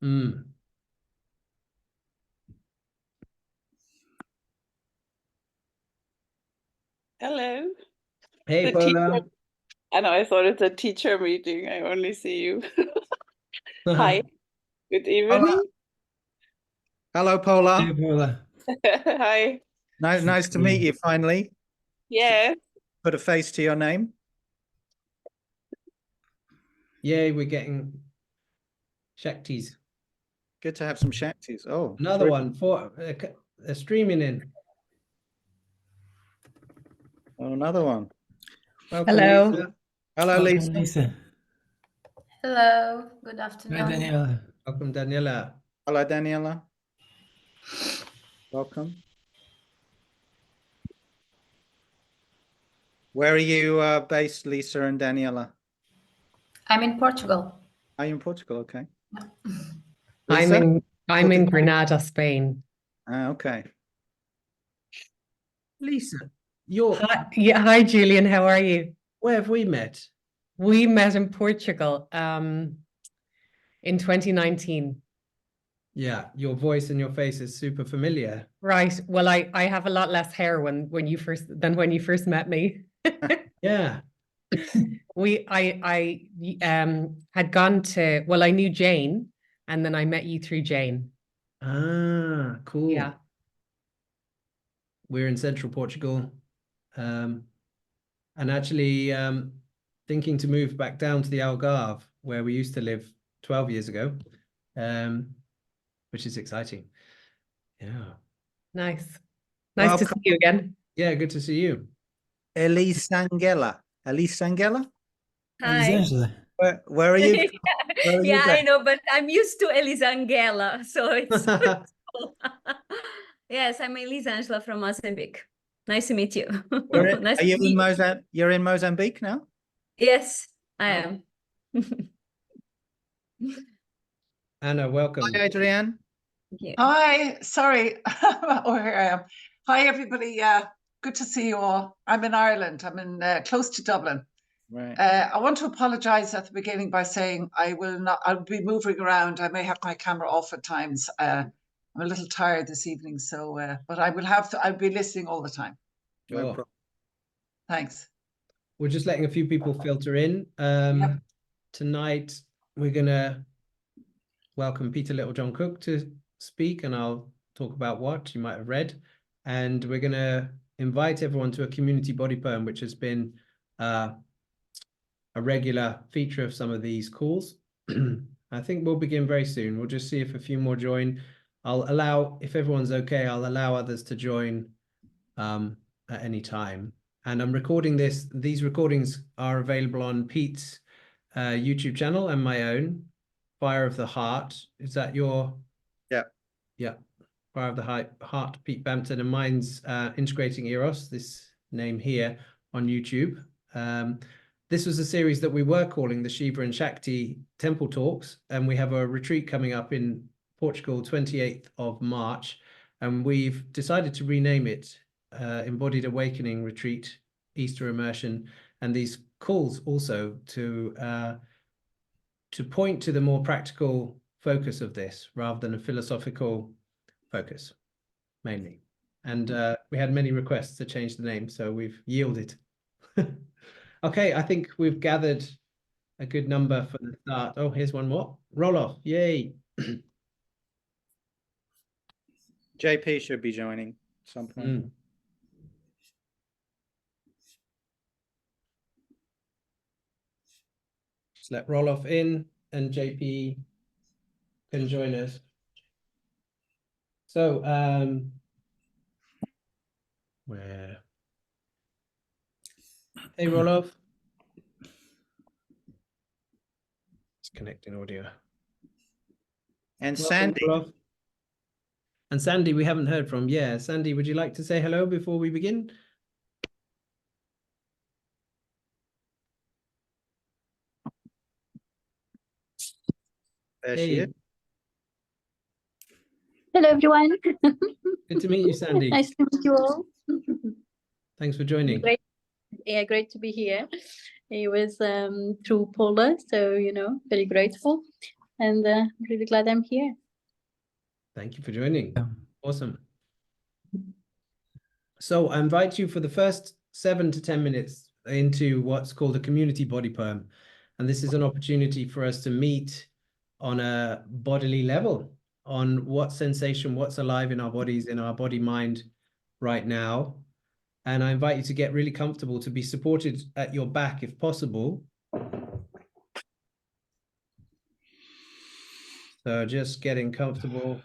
Mm. Hello. Hey, The Paula. teacher. I know, I thought it's a teacher meeting. I only see you. Hi. Good evening. Hello, Paula. Hey, Paula. Hi. Nice to meet you finally. Yes. Put a face to your name. Yay, we're getting Shaktis. Good to have some Shaktis. Oh, Another terrific. one for streaming in. Oh, another one. Welcome, Hello. Lisa. Hello, Welcome, Lisa. Hello, good afternoon. Hi, Daniela. Welcome, Daniela. Hello, Daniela. Welcome. Where are you based, Lisa and Daniela? I'm in Portugal. Are you in Portugal? Okay. I'm Lisa? in Granada, Spain. Okay. Lisa, you're Hi, Julian. How are you? where have we met? We met in Portugal in 2019. Yeah, your voice and your face is super familiar. Right. Well, I have a lot less hair when you first met me. Yeah. I had gone to, well, I knew Jane, and then I met you through Jane. Ah, cool. Yeah. We're in central Portugal. And actually thinking to move back down to the Algarve, where we used to live 12 years ago, which is exciting. Yeah. Nice. Nice to see you again. Yeah, good to see you. Elisangela. Hi. Elisangela. Where are you? Where are Yeah, you I know, but I'm used to Elisangela, so it's yes, I'm Elisangela from Mozambique. Nice to meet you. Nice are to you meet in you. Mozambique? You're in Mozambique now? Yes, I am. Anna, welcome. Hi, Adrienne. Thank you. Hi, sorry. Oh, here I am. Hi, everybody. Good to see you all. I'm in Ireland. I'm in close to Dublin. Right. I want to apologize at the beginning by saying I'll be moving around. I may have my camera off at times. I'm a little tired this evening, so but I'll be listening all the time. No problem. Thanks. We're just letting a few people filter in. Yep. Tonight, we're going to welcome Peter Littlejohn Cook to speak, and I'll talk about what you might have read. And we're going to invite everyone to a community body poem, which has been a regular feature of some of these calls. I think we'll begin very soon. We'll just see if a few more join. I'll allow, if everyone's okay, I'll allow others to join at any time. And I'm recording this. These recordings are available on Pete's YouTube channel and my own, Fire of the Heart. Is that your? Yeah. Yeah. Fire of the Heart, Pete Bampton, and mine's Integrating Eros, this name here on YouTube. This was a series that we were calling the Shiva and Shakti Temple Talks, and we have a retreat coming up in Portugal, 28th of March, and we've decided to rename it Embodied Awakening Retreat, Easter Immersion, and these calls also to point to the more practical focus of this rather than a philosophical focus, mainly. And we had many requests to change the name, so we've yielded. Okay, I think we've gathered a good number for the start. Oh, here's one more. Roll off. Yay. JP should be joining at some point. Just let roll off in and JP can join us. So, where? Hey, Roloff. It's connecting audio. And Welcome, Sandy. Roloff. And Sandy, we haven't heard from. Yeah, Sandy, would you like to say hello before we begin? There she is. Hello, everyone. Good to meet you, Sandy. Nice to meet you all. Thanks for joining. Great. Yeah, great to be here. It was through Paula, so, very grateful. and really glad I'm here. Thank you for joining. Yeah. Awesome. So I invite you for the first 7 to 10 minutes into what's called a community body poem. And this is an opportunity for us to meet on a bodily level, on what sensation, what's alive in our bodies, in our body mind right now. And I invite you to get really comfortable, to be supported at your back if possible. So just getting comfortable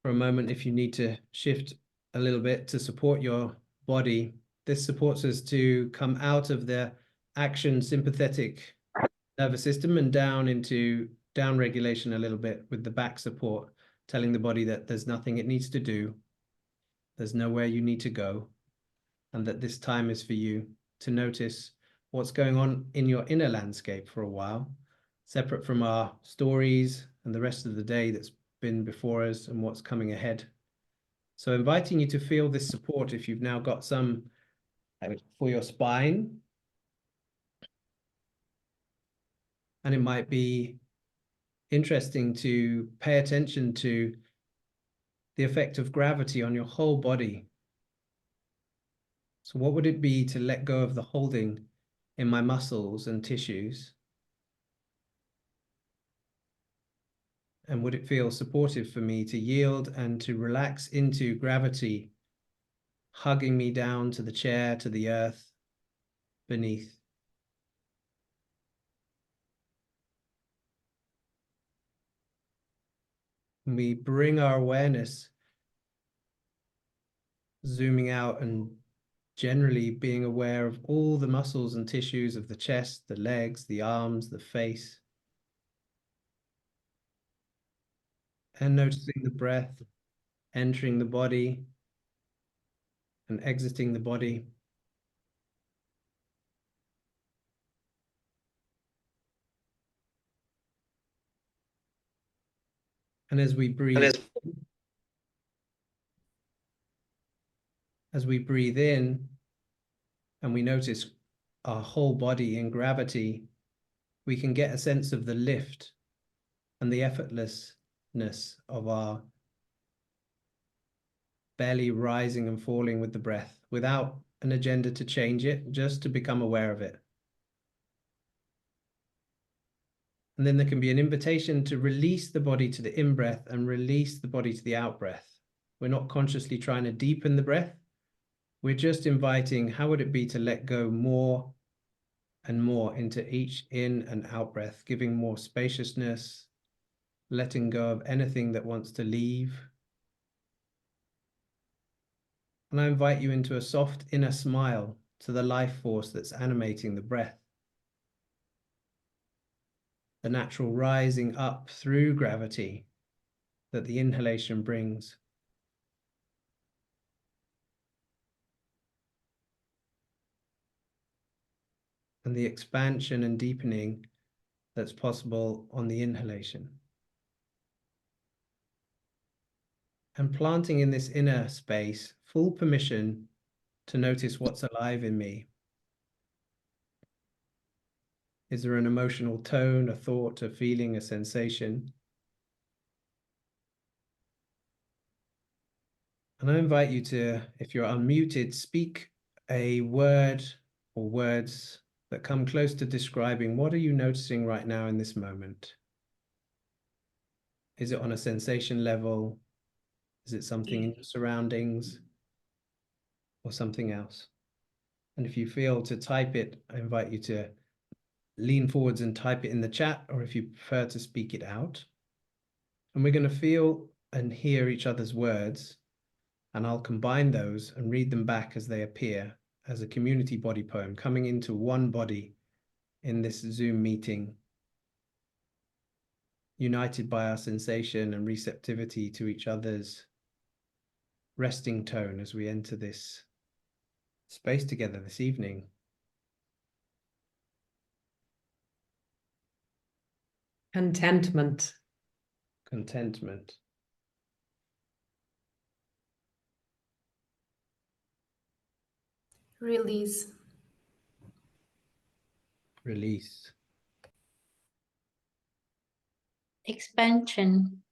for a moment. If you need to shift a little bit to support your body, this supports us to come out of the action sympathetic nervous system and down into down regulation a little bit with the back support, telling the body that there's nothing it needs to do, there's nowhere you need to go, and that this time is for you to notice what's going on in your inner landscape for a while, separate from our stories and the rest of the day that's been before us and what's coming ahead. So inviting you to feel this support if you've now got some for your spine. And it might be interesting to pay attention to the effect of gravity on your whole body. So what would it be to let go of the holding in my muscles and tissues? And would it feel supportive for me to yield and to relax into gravity, hugging me down to the chair, to the earth beneath? We bring our awareness, zooming out and generally being aware of all the muscles and tissues of the chest, the legs, the arms, the face. And noticing the breath entering the body and exiting the body. And as we breathe, in and we notice our whole body in gravity, we can get a sense of the lift and the effortlessness of our belly rising and falling with the breath without an agenda to change it, just to become aware of it. And then there can be an invitation to release the body to the in-breath and release the body to the out-breath. We're not consciously trying to deepen the breath. We're just inviting, how would it be to let go more and more into each in and out breath, giving more spaciousness, letting go of anything that wants to leave. And I invite you into a soft inner smile to the life force that's animating the breath. The natural rising up through gravity that the inhalation brings. And the expansion and deepening that's possible on the inhalation. And planting in this inner space full permission to notice what's alive in me. Is there an emotional tone, a thought, a feeling, a sensation? And I invite you to, if you're unmuted, speak a word or words that come close to describing what are you noticing right now in this moment? Is it on a sensation level? Is it something in your surroundings or something else? And if you feel to type it, I invite you to lean forwards and type it in the chat, or if you prefer to speak it out. And we're going to feel and hear each other's words, and I'll combine those and read them back as they appear as a community body poem, coming into one body in this Zoom meeting, united by our sensation and receptivity to each other's resting tone as we enter this space together this evening. Contentment. Contentment. Release. Release. Expansion.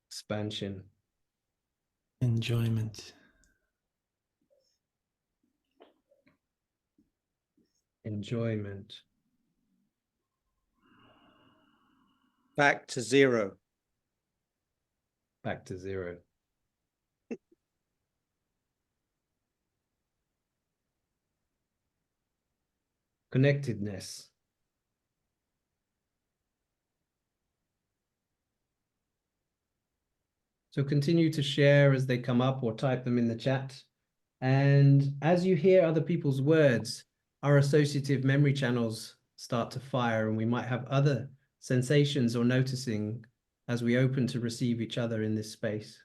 Expansion. Enjoyment. Enjoyment. Back to zero. Back to zero. Connectedness. So continue to share as they come up or type them in the chat. And as you hear other people's words, our associative memory channels start to fire, and we might have other sensations or noticing as we open to receive each other in this space.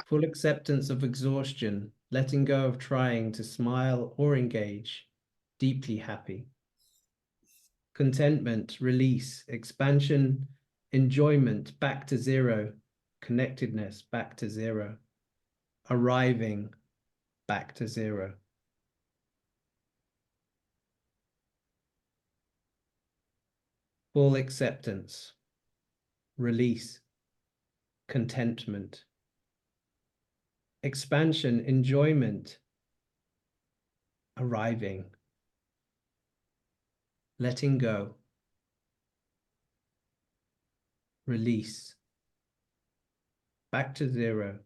Full acceptance of exhaustion, letting go of trying to smile or engage, deeply happy. Contentment, release, expansion, enjoyment, back to zero, connectedness, back to zero, arriving, back to zero. Full acceptance, release, contentment, expansion, enjoyment, arriving, letting go, release, back to zero,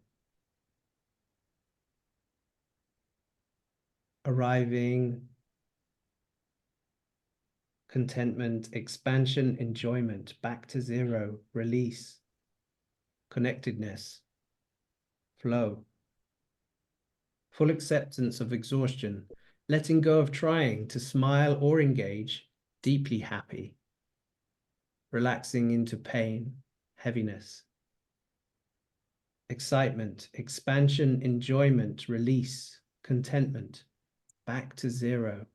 arriving, contentment, expansion, enjoyment, back to zero, release, connectedness, flow, full acceptance of exhaustion, letting go of trying to smile or engage, deeply happy, relaxing into pain, heaviness, excitement, expansion, enjoyment, release, contentment, back to zero,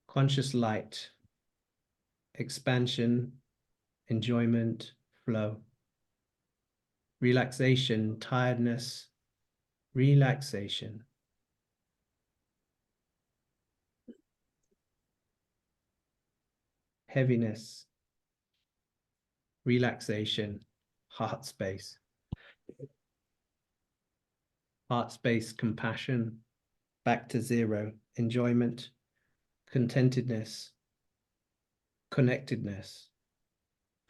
conscious light, expansion, enjoyment, flow, relaxation, tiredness, relaxation, heaviness, relaxation, heart space, compassion, back to zero, enjoyment, contentedness, connectedness,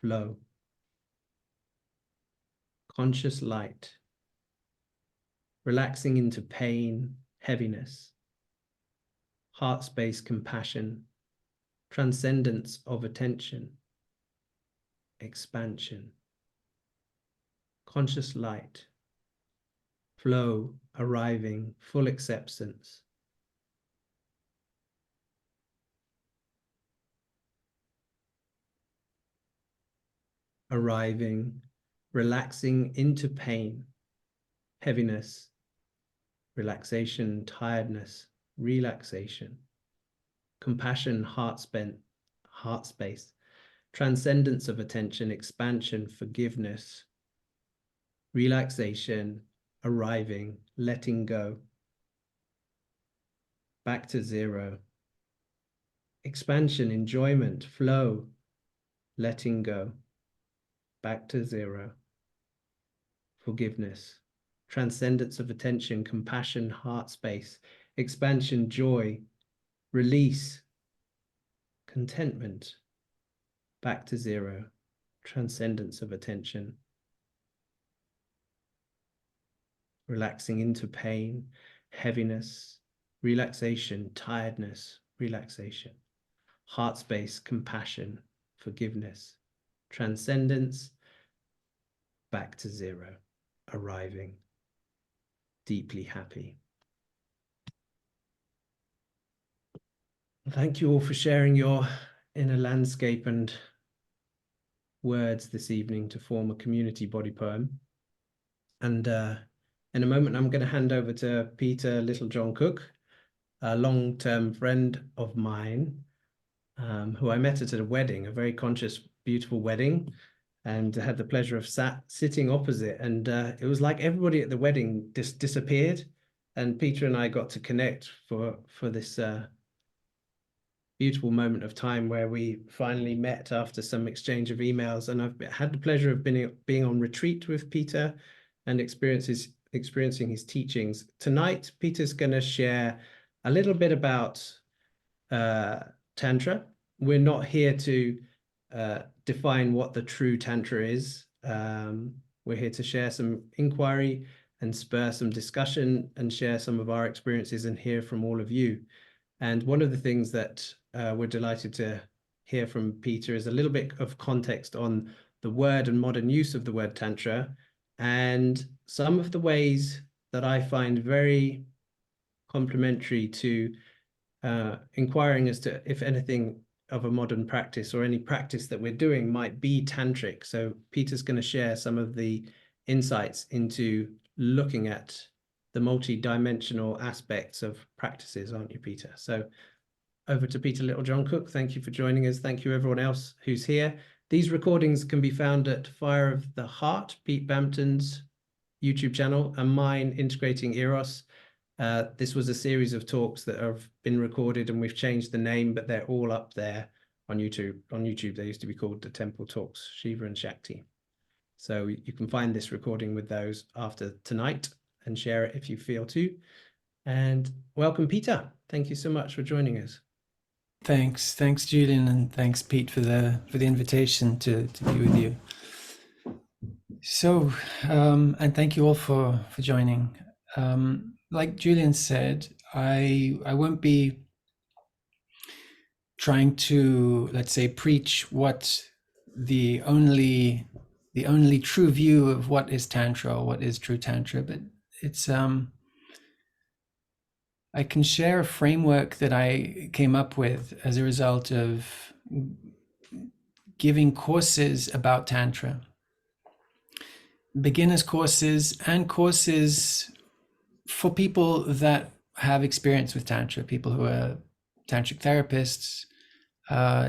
flow, conscious light, relaxing into pain, heaviness, heart space, compassion, transcendence of attention, expansion, conscious light, flow, arriving, full acceptance, arriving, relaxing into pain, heaviness, relaxation, tiredness, relaxation, compassion, heart space, transcendence of attention, expansion, forgiveness, relaxation, arriving, letting go, back to zero, expansion, enjoyment, flow, letting go, back to zero, forgiveness, transcendence of attention, compassion, heart space, expansion, joy, release, contentment, back to zero, transcendence of attention, relaxing into pain, heaviness, relaxation, tiredness, relaxation, heart space, compassion, forgiveness, transcendence, back to zero, arriving, deeply happy. Thank you all for sharing your inner landscape and words this evening to form a community body poem. And in a moment, I'm going to hand over to Peter Littlejohn Cook, a long-term friend of mine, who I met at a wedding, a very conscious, beautiful wedding, and had the pleasure of sitting opposite. And it was like everybody at the wedding disappeared and Peter and I got to connect for this beautiful moment of time where we finally met after some exchange of emails. And I've had the pleasure of being on retreat with Peter and experiencing his teachings. Tonight, Peter's going to share a little bit about Tantra. We're not here to define what the true Tantra is. We're here to share some inquiry and spur some discussion and share some of our experiences and hear from all of you. And one of the things that we're delighted to hear from Peter is a little bit of context on the word and modern use of the word Tantra, and some of the ways that I find very complementary to inquiring as to if anything of a modern practice or any practice that we're doing might be tantric. So Peter's going to share some of the insights into looking at the multi-dimensional aspects of practices, aren't you, Peter? So over to Peter Littlejohn Cook. Thank you for joining us. Thank you everyone else who's here. These recordings can be found at Fire of the Heart, Pete Bampton's YouTube channel, and mine, Integrating Eros. This was a series of talks that have been recorded, and we've changed the name, but they're all up there on YouTube. On YouTube, they used to be called the Temple Talks, Shiva and Shakti. So you can find this recording with those after tonight and share it if you feel to. And welcome, Peter. Thank you so much for joining us. Thanks, Julian, and thanks, Pete, for the invitation to be with you. So, and thank you all for joining. Like Julian said, I won't be trying to, let's say, preach what the only true view of what is Tantra or what is true Tantra, but it's I can share a framework that I came up with as a result of giving courses about Tantra, beginners courses and courses for people that have experience with Tantra, people who are Tantric therapists,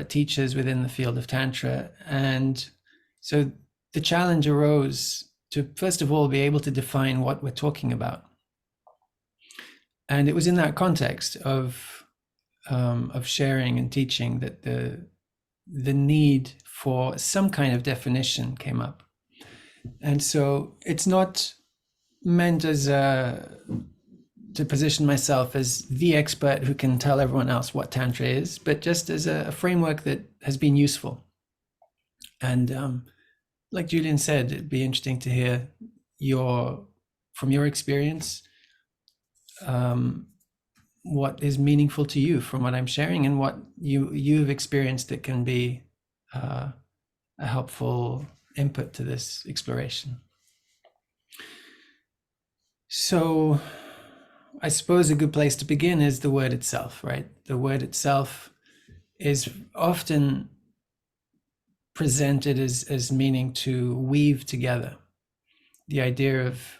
teachers within the field of Tantra. And so the challenge arose to, first of all, be able to define what we're talking about. And it was in that context of sharing and teaching that the need for some kind of definition came up. And so it's not meant as to position myself as the expert who can tell everyone else what Tantra is, but just as a framework that has been useful. And like Julian said, it'd be interesting to hear from your experience, what is meaningful to you from what I'm sharing, and what you've experienced that can be a helpful input to this exploration. So I suppose a good place to begin is the word itself, right? The word itself is often presented as meaning to weave together. The idea of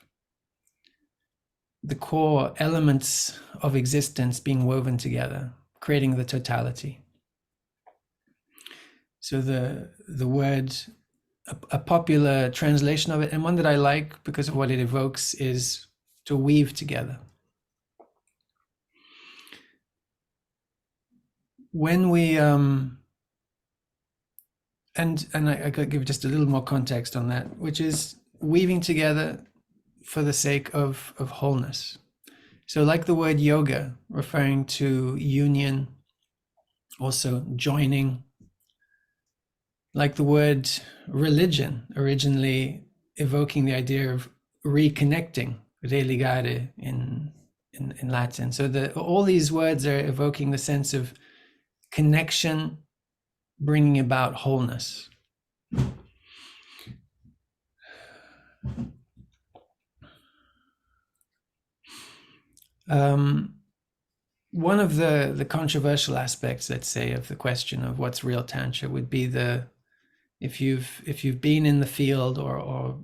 the core elements of existence being woven together, creating the totality. So the word, a popular translation of it, and one that I like because of what it evokes, is to weave together. When we and I could give just a little more context on that, which is weaving together for the sake of wholeness. So like the word yoga, referring to union, also joining. Like the word religion, originally evoking the idea of reconnecting, religare in Latin. So all these words are evoking the sense of connection, bringing about wholeness. One of the controversial aspects, let's say, of the question of what's real Tantra would be if you've been in the field or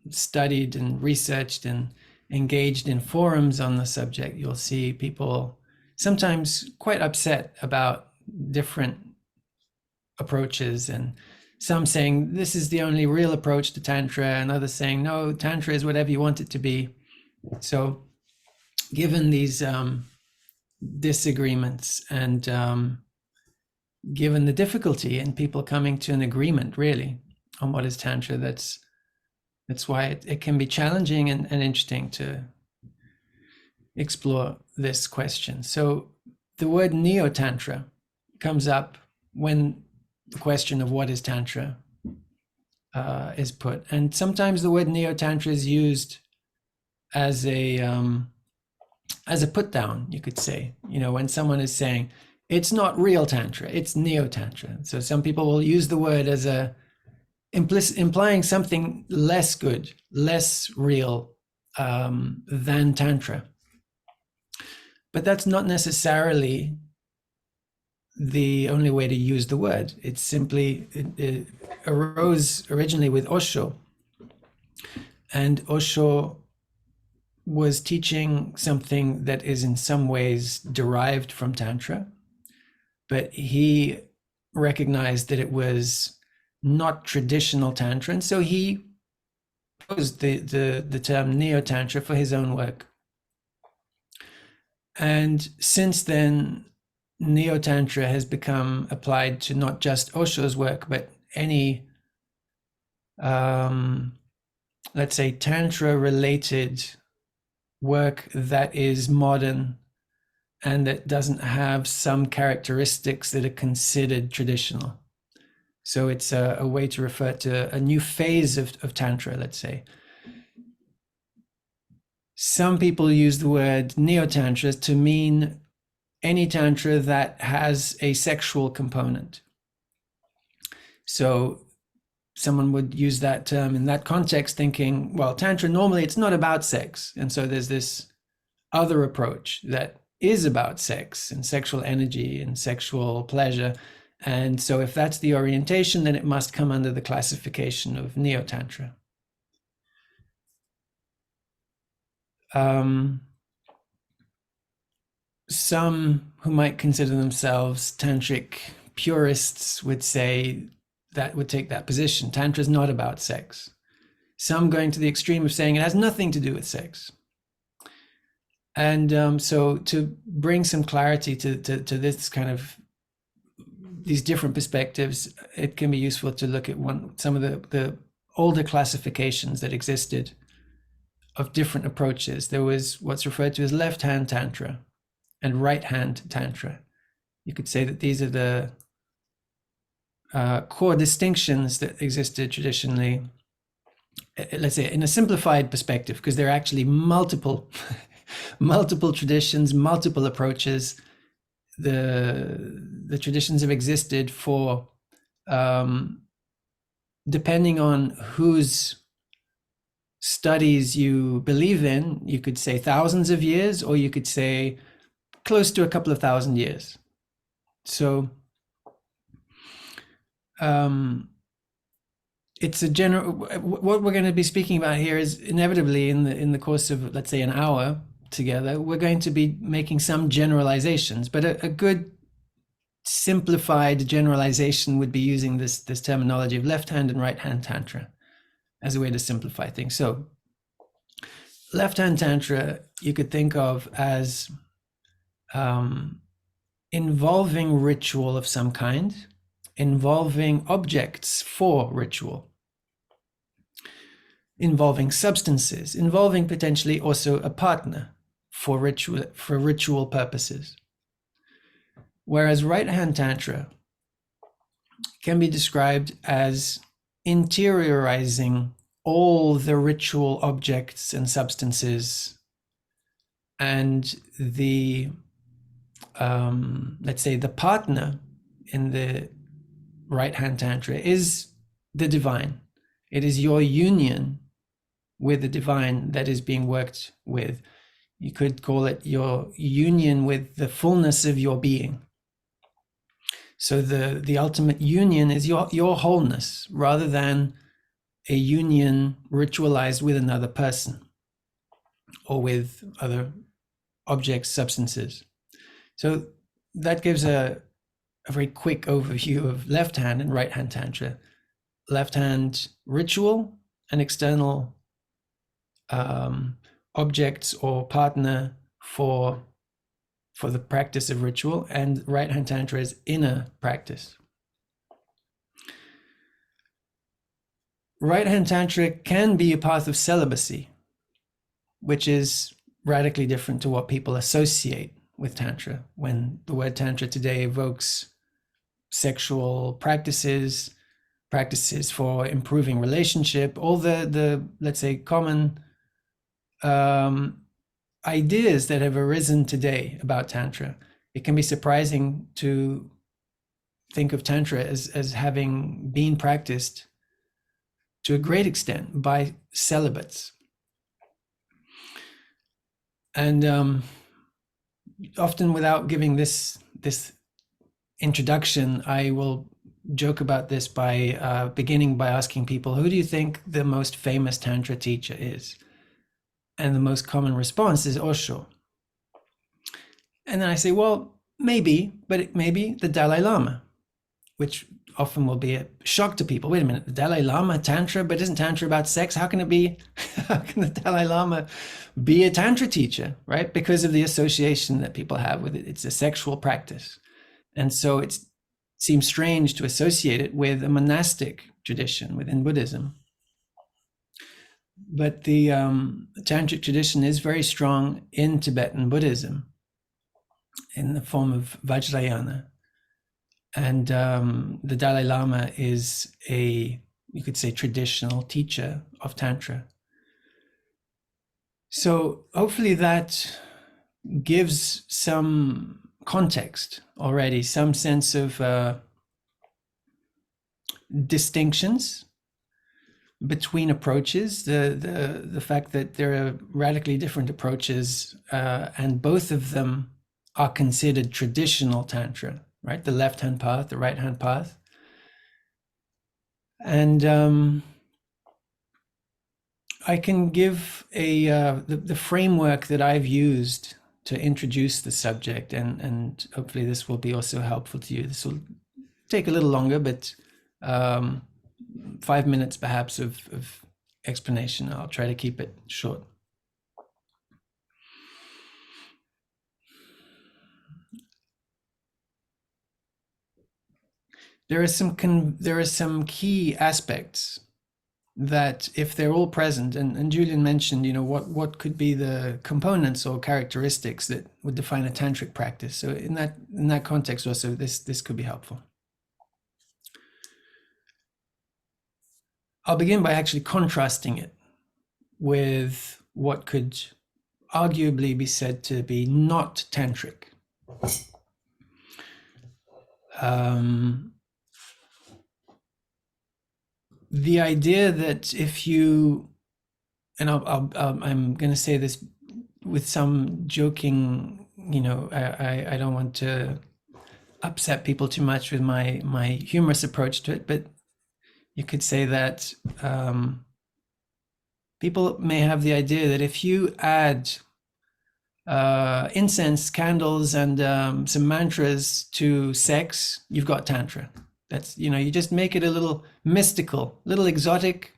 studied and researched and engaged in forums on the subject, you'll see people sometimes quite upset about different approaches, and some saying this is the only real approach to Tantra, and others saying no, Tantra is whatever you want it to be. So given these disagreements and given the difficulty in people coming to an agreement really on what is Tantra, that's why it can be challenging and interesting to explore this question. So the word neo-Tantra comes up when the question of what is Tantra is put. And sometimes the word neo-Tantra is used as a put down, you could say, when someone is saying, it's not real Tantra, it's neo-Tantra. So some people will use the word as implying something less good, less real than Tantra. But that's not necessarily the only way to use the word. It's simply, it arose originally with Osho. And Osho was teaching something that is in some ways derived from Tantra, but he recognized that it was not traditional Tantra, and so he used the term neo-Tantra for his own work. And since then, neo-Tantra has become applied to not just Osho's work, but any, let's say, Tantra-related work that is modern and that doesn't have some characteristics that are considered traditional. So it's a way to refer to a new phase of Tantra, let's say. Some people use the word neo-Tantra to mean any Tantra that has a sexual component. So someone would use that term in that context thinking, well, Tantra, normally it's not about sex. And so there's this other approach that is about sex and sexual energy and sexual pleasure. And so if that's the orientation, then it must come under the classification of neo-Tantra. Some who might consider themselves tantric purists would say that would take that position. Tantra is not about sex. Some going to the extreme of saying it has nothing to do with sex. And so to bring some clarity to this kind of these different perspectives, it can be useful to look at some of the older classifications that existed of different approaches. There was what's referred to as left-hand Tantra and right-hand Tantra. You could say that these are the core distinctions that existed traditionally, let's say in a simplified perspective, because there are actually multiple traditions, multiple approaches. The traditions have existed for, depending on whose studies you believe in, you could say thousands of years, or you could say close to a couple of thousand years. So it's a general, what we're going to be speaking about here is inevitably in the course of, let's say, an hour together, we're going to be making some generalizations, but a good simplified generalization would be using this terminology of left-hand and right-hand Tantra as a way to simplify things. So left-hand Tantra, you could think of as involving ritual of some kind, involving objects for ritual, involving substances, involving potentially also a partner for ritual purposes. Whereas right-hand Tantra can be described as interiorizing all the ritual objects and substances, and the let's say the partner in the right-hand Tantra is the divine. It is your union with the divine that is being worked with. You could call it your union with the fullness of your being. So the ultimate union is your wholeness, rather than a union ritualized with another person or with other objects, substances. So that gives a very quick overview of left-hand and right-hand Tantra. Left-hand ritual and external objects or partner for the practice of ritual, and right hand Tantra is inner practice. Right hand Tantra can be a path of celibacy, which is radically different to what people associate with Tantra. When the word Tantra today evokes sexual practices for improving relationship, all the let's say common ideas that have arisen today about Tantra, it can be surprising to think of Tantra as having been practiced to a great extent by celibates. And often, without giving this introduction, I will joke about this by beginning by asking people, who do you think the most famous Tantra teacher is? And the most common response is Osho. And then I say, well, maybe, but it may be the Dalai Lama, which often will be a shock to people. Wait a minute, the Dalai Lama, Tantra, but isn't Tantra about sex? How can the Dalai Lama be a Tantra teacher, right? Because of the association that people have with it. It's a sexual practice. And so it seems strange to associate it with a monastic tradition within Buddhism. But the Tantric tradition is very strong in Tibetan Buddhism in the form of Vajrayana. And the Dalai Lama is you could say, traditional teacher of Tantra. So hopefully that gives some context already, some sense of distinctions between approaches, the fact that there are radically different approaches, and both of them are considered traditional Tantra, right? The left-hand path, the right-hand path. And I can give the framework that I've used to introduce the subject, and hopefully this will be also helpful to you. This will take a little longer, but 5 minutes perhaps of explanation. I'll try to keep it short. There are some key aspects that, if they're all present, and Julian mentioned, what could be the components or characteristics that would define a tantric practice. So in that context also, this could be helpful. I'll begin by actually contrasting it with what could arguably be said to be not tantric. The idea that if you, and I'm going to say this with some joking, I don't want to upset people too much with my humorous approach to it, but you could say that people may have the idea that if you add incense, candles, and some mantras to sex, you've got Tantra. That's, you just make it a little mystical, little exotic,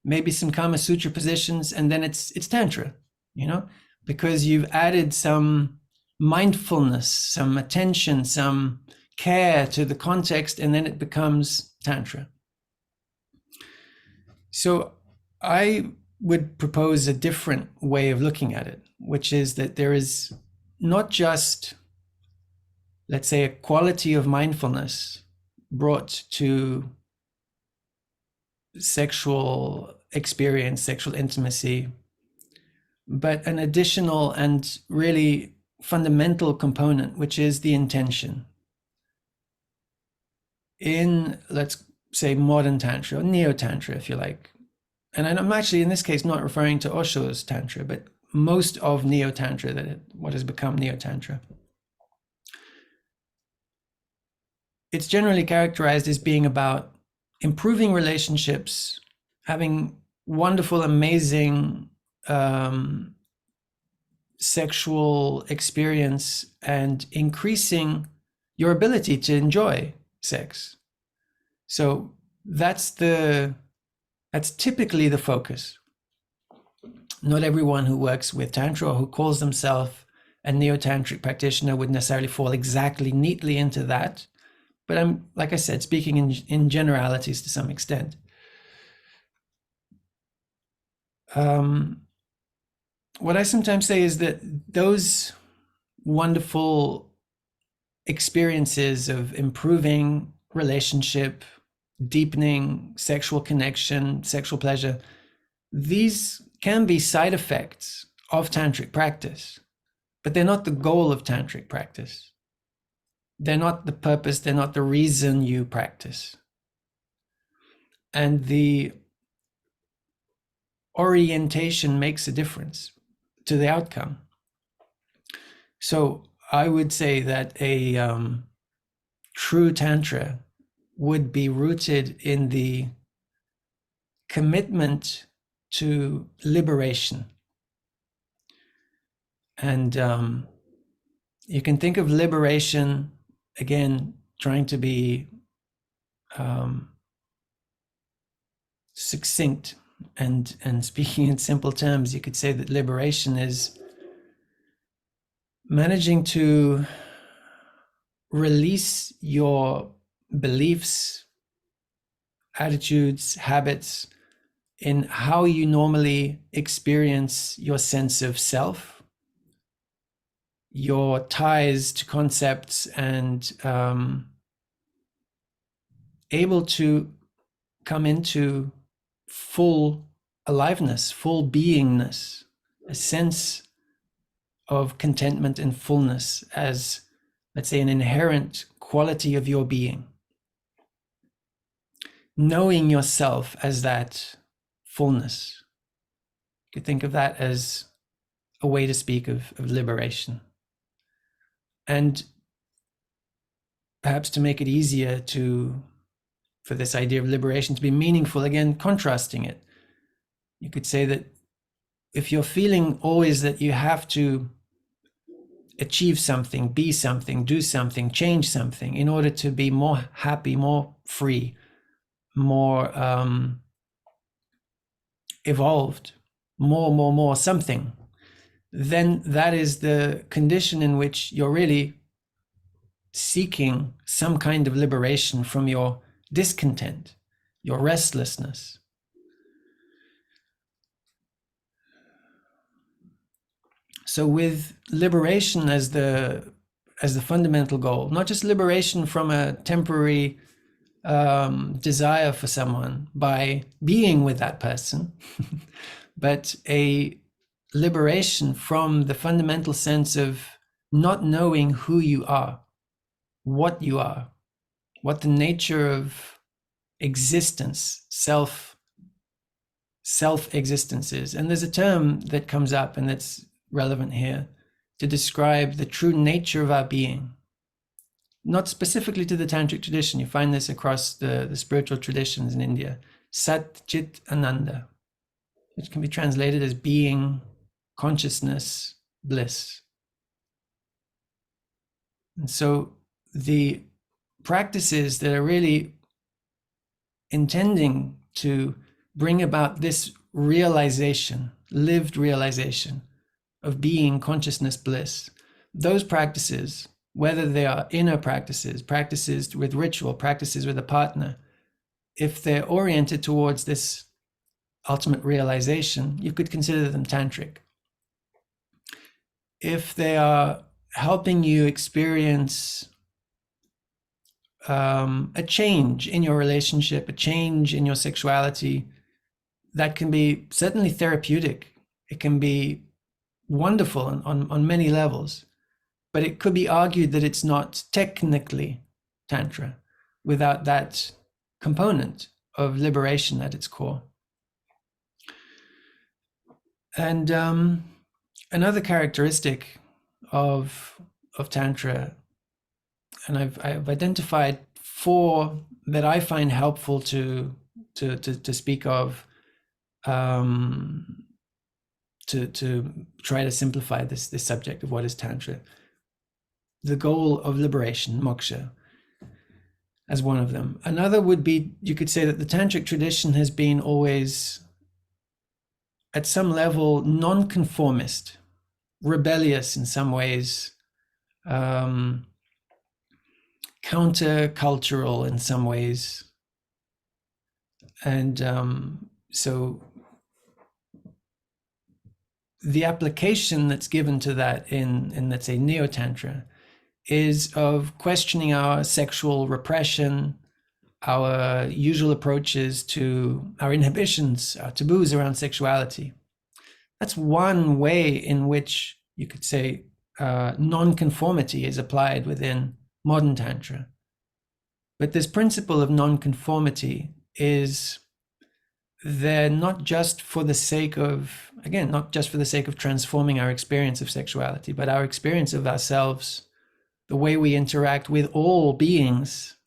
maybe some Kama Sutra positions, and then it's Tantra, because you've added some mindfulness, some attention, some care to the context, and then it becomes Tantra. So I would propose a different way of looking at it, which is that there is not just, let's say, a quality of mindfulness brought to sexual experience, sexual intimacy, but an additional and really fundamental component, which is the intention. In, let's say, modern Tantra, or Neo-Tantra, if you like. And I'm actually, in this case, not referring to Osho's Tantra, but most of Neo-Tantra, what has become Neo-Tantra. It's generally characterized as being about improving relationships, having wonderful, amazing sexual experience, and increasing your ability to enjoy sex. So that's typically the focus. Not everyone who works with Tantra or who calls themselves a neo-tantric practitioner would necessarily fall exactly neatly into that. But I'm, like I said, speaking in generalities to some extent. What I sometimes say is that those wonderful experiences of improving relationship, deepening sexual connection, sexual pleasure, these can be side effects of tantric practice, but they're not the goal of tantric practice. They're not the purpose, they're not the reason you practice. And the orientation makes a difference to the outcome. So I would say that a true Tantra would be rooted in the commitment to liberation. And you can think of liberation, again, trying to be succinct and speaking in simple terms, you could say that liberation is managing to release your beliefs, attitudes, habits in how you normally experience your sense of self, your ties to concepts, and able to come into full aliveness, full beingness, a sense of contentment and fullness as, let's say, an inherent quality of your being. Knowing yourself as that fullness. You could think of that as a way to speak of liberation. And perhaps to make it easier for this idea of liberation to be meaningful, again, contrasting it. You could say that if you're feeling always that you have to achieve something, be something, do something, change something in order to be more happy, more free, more evolved, more something, then that is the condition in which you're really seeking some kind of liberation from your discontent, your restlessness. So with liberation as the fundamental goal, not just liberation from a temporary desire for someone by being with that person, but a liberation from the fundamental sense of not knowing who you are, what the nature of existence, self-existence is. And there's a term that comes up and that's relevant here to describe the true nature of our being. Not specifically to the Tantric tradition, you find this across the spiritual traditions in India. Sat Chit Ananda, which can be translated as being, consciousness, bliss. And so the practices that are really intending to bring about this realization, lived realization of being, consciousness, bliss, those practices, whether they are inner practices, practices with ritual, practices with a partner, if they're oriented towards this ultimate realization, you could consider them tantric. If they are helping you experience a change in your relationship, a change in your sexuality, that can be certainly therapeutic. It can be wonderful on many levels, but it could be argued that it's not technically Tantra without that component of liberation at its core. And another characteristic of Tantra, and I've identified 4 that I find helpful to speak of, to try to simplify this subject of what is Tantra. The goal of liberation, moksha, as one of them. Another would be, you could say that the Tantric tradition has been always, at some level, non-conformist. rebellious in some ways, countercultural in some ways. And so the application that's given to that in let's say Neo-Tantra is of questioning our sexual repression, our usual approaches to our inhibitions, our taboos around sexuality. That's one way in which you could say non-conformity is applied within modern Tantra. But this principle of non-conformity is there not just for the sake of, again, not just for the sake of transforming our experience of sexuality, but our experience of ourselves, the way we interact with all beings,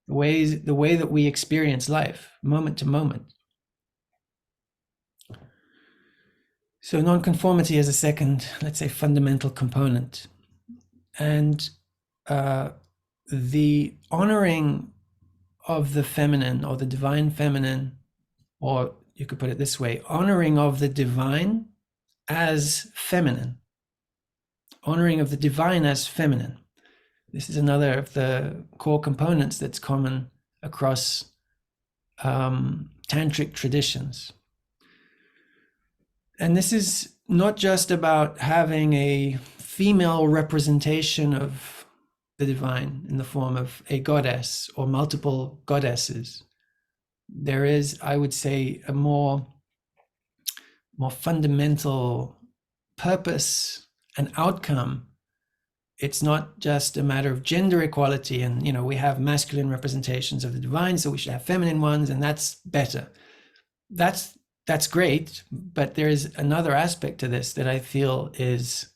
the way that we experience life, moment to moment. So non-conformity is a second, let's say, fundamental component. And the honoring of the feminine or the divine feminine, or you could put it this way, honoring of the divine as feminine. Honoring of the divine as feminine. This is another of the core components that's common across tantric traditions. And this is not just about having a female representation of the divine in the form of a goddess or multiple goddesses. There is, I would say, a more fundamental purpose and outcome. It's not just a matter of gender equality and, you know, we have masculine representations of the divine, so we should have feminine ones, and that's better. That's great, but there is another aspect to this that I feel is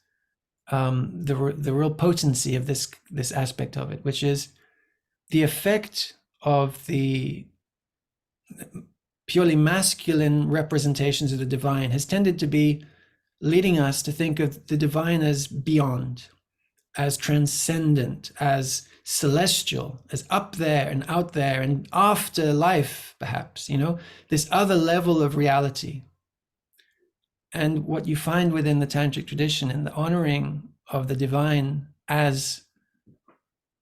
the real potency of this aspect of it, which is the effect of the purely masculine representations of the divine has tended to be leading us to think of the divine as beyond, as transcendent, as celestial, as up there and out there and after life, perhaps, you know, this other level of reality. And what you find within the Tantric tradition in the honoring of the divine as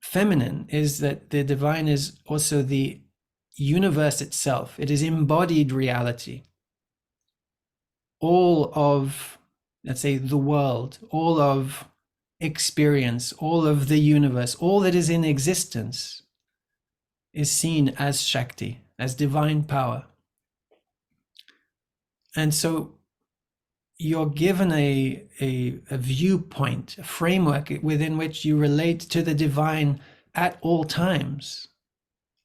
feminine is that the divine is also the universe itself. It is embodied reality. All of, let's say, the world, all of experience, all of the universe, all that is in existence is seen as Shakti, as divine power. And so you're given a viewpoint, a framework within which you relate to the divine at all times.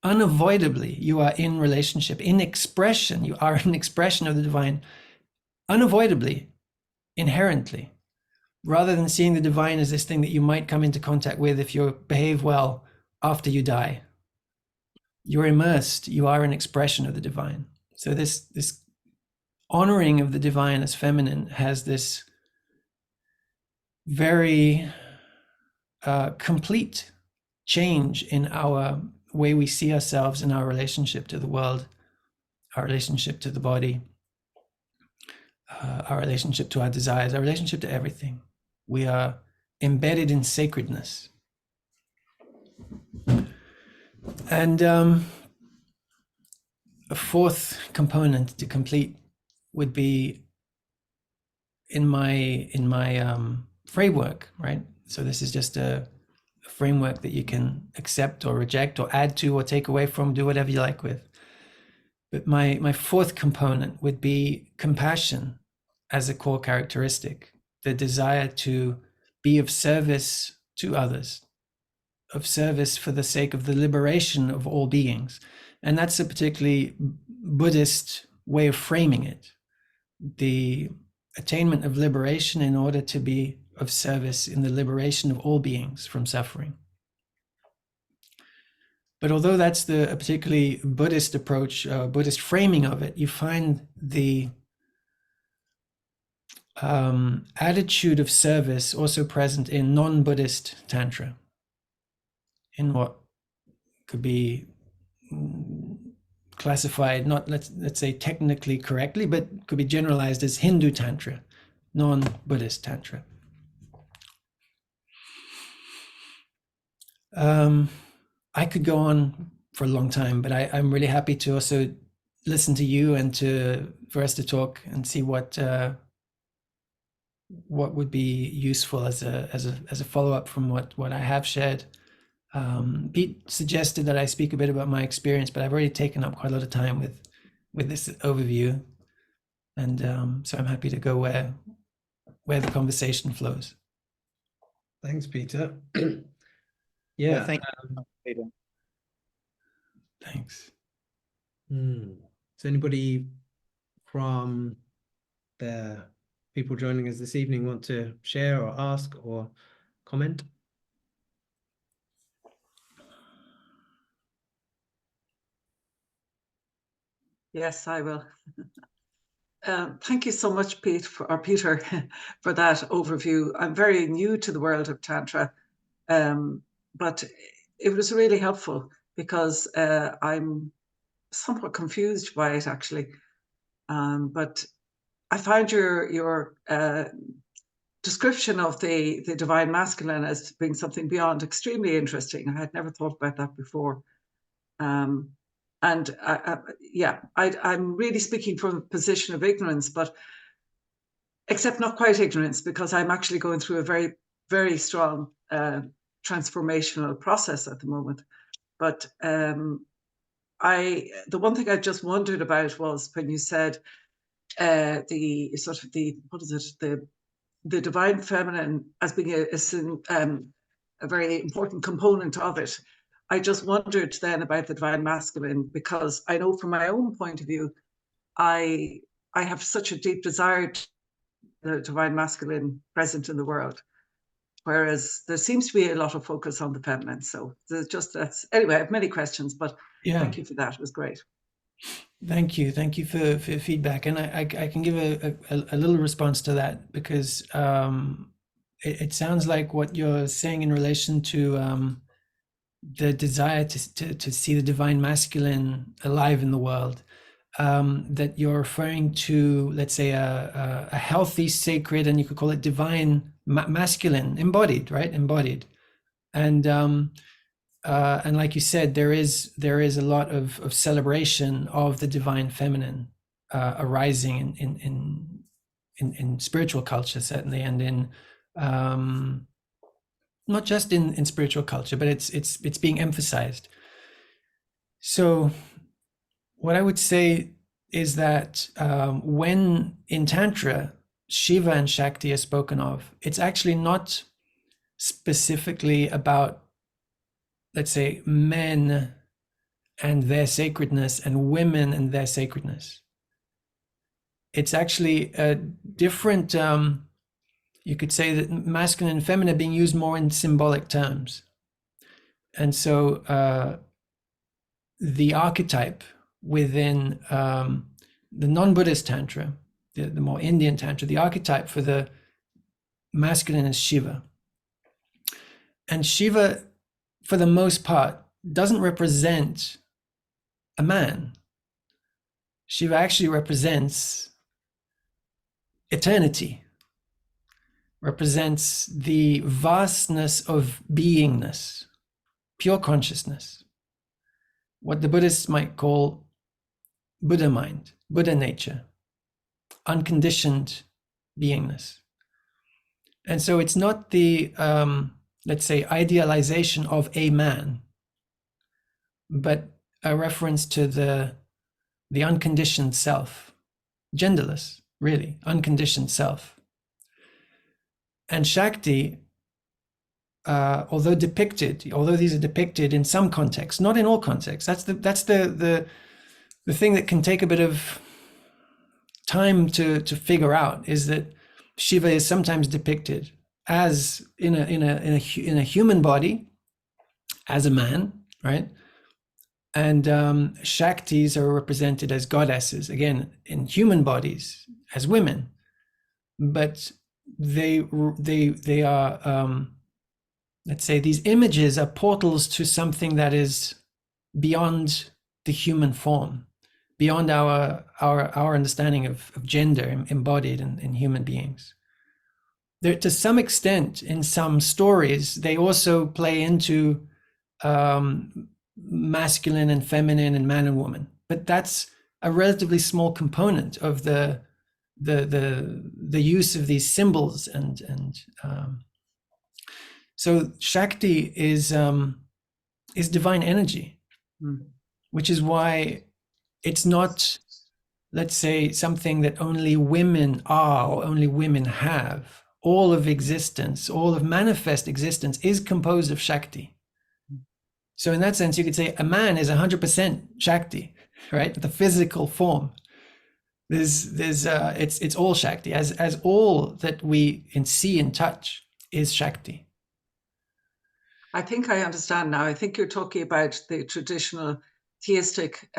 Unavoidably, you are in relationship, in expression. You are an expression of the divine, unavoidably, inherently, rather than seeing the divine as this thing that you might come into contact with if you behave well after you die. You're immersed, you are an expression of the divine. So this honoring of the divine as feminine has this very complete change in our way we see ourselves in our relationship to the world, our relationship to the body, our relationship to our desires, our relationship to everything. We are embedded in sacredness. And a fourth component to complete would be in my framework, right? So this is just a framework that you can accept or reject or add to or take away from, do whatever you like with. But my fourth component would be compassion as a core characteristic, the desire to be of service to others, of service for the sake of the liberation of all beings. And that's a particularly Buddhist way of framing it, the attainment of liberation in order to be of service in the liberation of all beings from suffering. But although that's a particularly Buddhist approach, Buddhist framing of it, you find the attitude of service also present in non-Buddhist Tantra, in what could be classified, not let's say technically correctly, but could be generalized as Hindu Tantra, non-Buddhist Tantra. I could go on for a long time, but I'm really happy to also listen to you and for us to talk and see what would be useful as a follow-up from what I have shared. Pete suggested that I speak a bit about my experience, but I've already taken up quite a lot of time with this overview, and so I'm happy to go where the conversation flows. Thanks, Peter. Yeah, thank you, Peter. Thanks. Does anybody from the people joining us this evening want to share or ask or comment? Yes, I will. Thank you so much, Peter, for that overview. I'm very new to the world of Tantra, but it was really helpful because I'm somewhat confused by it, actually. But I found your description of the divine masculine as being something beyond extremely interesting. I had never thought about that before. And I'm really speaking from a position of ignorance, but except not quite ignorance, because I'm actually going through a very, very strong transformational process at the moment. But the one thing I just wondered about was when you said the divine feminine as being a very important component of it. I just wondered then about the divine masculine, because I know from my own point of view, I have such a deep desire to the divine masculine present in the world, whereas there seems to be a lot of focus on the feminine. So there's just anyway, I have many questions, but thank you for that. It was great. Thank you for your feedback, and I can give a little response to that, because it sounds like what you're saying in relation to the desire to see the divine masculine alive in the world, that you're referring to, let's say, a healthy, sacred, and you could call it divine masculine, embodied, right? Embodied. And like you said, there is a lot of celebration of the divine feminine arising in spiritual culture, certainly, and in not just in spiritual culture, but it's being emphasized. So what I would say is that when in Tantra, Shiva and Shakti are spoken of, it's actually not specifically about, let's say, men and their sacredness and women and their sacredness. It's actually a different, you could say that masculine and feminine are being used more in symbolic terms. And so the archetype within the non-Buddhist Tantra, the more Indian Tantra, the archetype for the masculine is Shiva. And Shiva, for the most part, doesn't represent a man. Shiva actually represents eternity, represents the vastness of beingness, pure consciousness, what the Buddhists might call Buddha mind, Buddha nature, unconditioned beingness. And so it's not the, let's say, idealization of a man, but a reference to the unconditioned self, genderless, really, unconditioned self. And Shakti, although these are depicted in some contexts, not in all contexts, that's the thing that can take a bit of time to figure out, is that Shiva is sometimes depicted as in a human body, as a man, right? And Shaktis are represented as goddesses, again, in human bodies, as women. But they are, let's say, these images are portals to something that is beyond the human form, beyond our understanding of gender embodied in human beings. There, to some extent, in some stories, they also play into masculine and feminine and man and woman, but that's a relatively small component of the use of these symbols and so Shakti is divine energy, which is why it's not, let's say, something that only women are or only women have. All of existence, all of manifest existence is composed of Shakti. So in that sense, you could say a man is 100% Shakti, right? The physical form. It's all Shakti, as all that we can see and touch is Shakti. I think I understand now. I think you're talking about the traditional theistic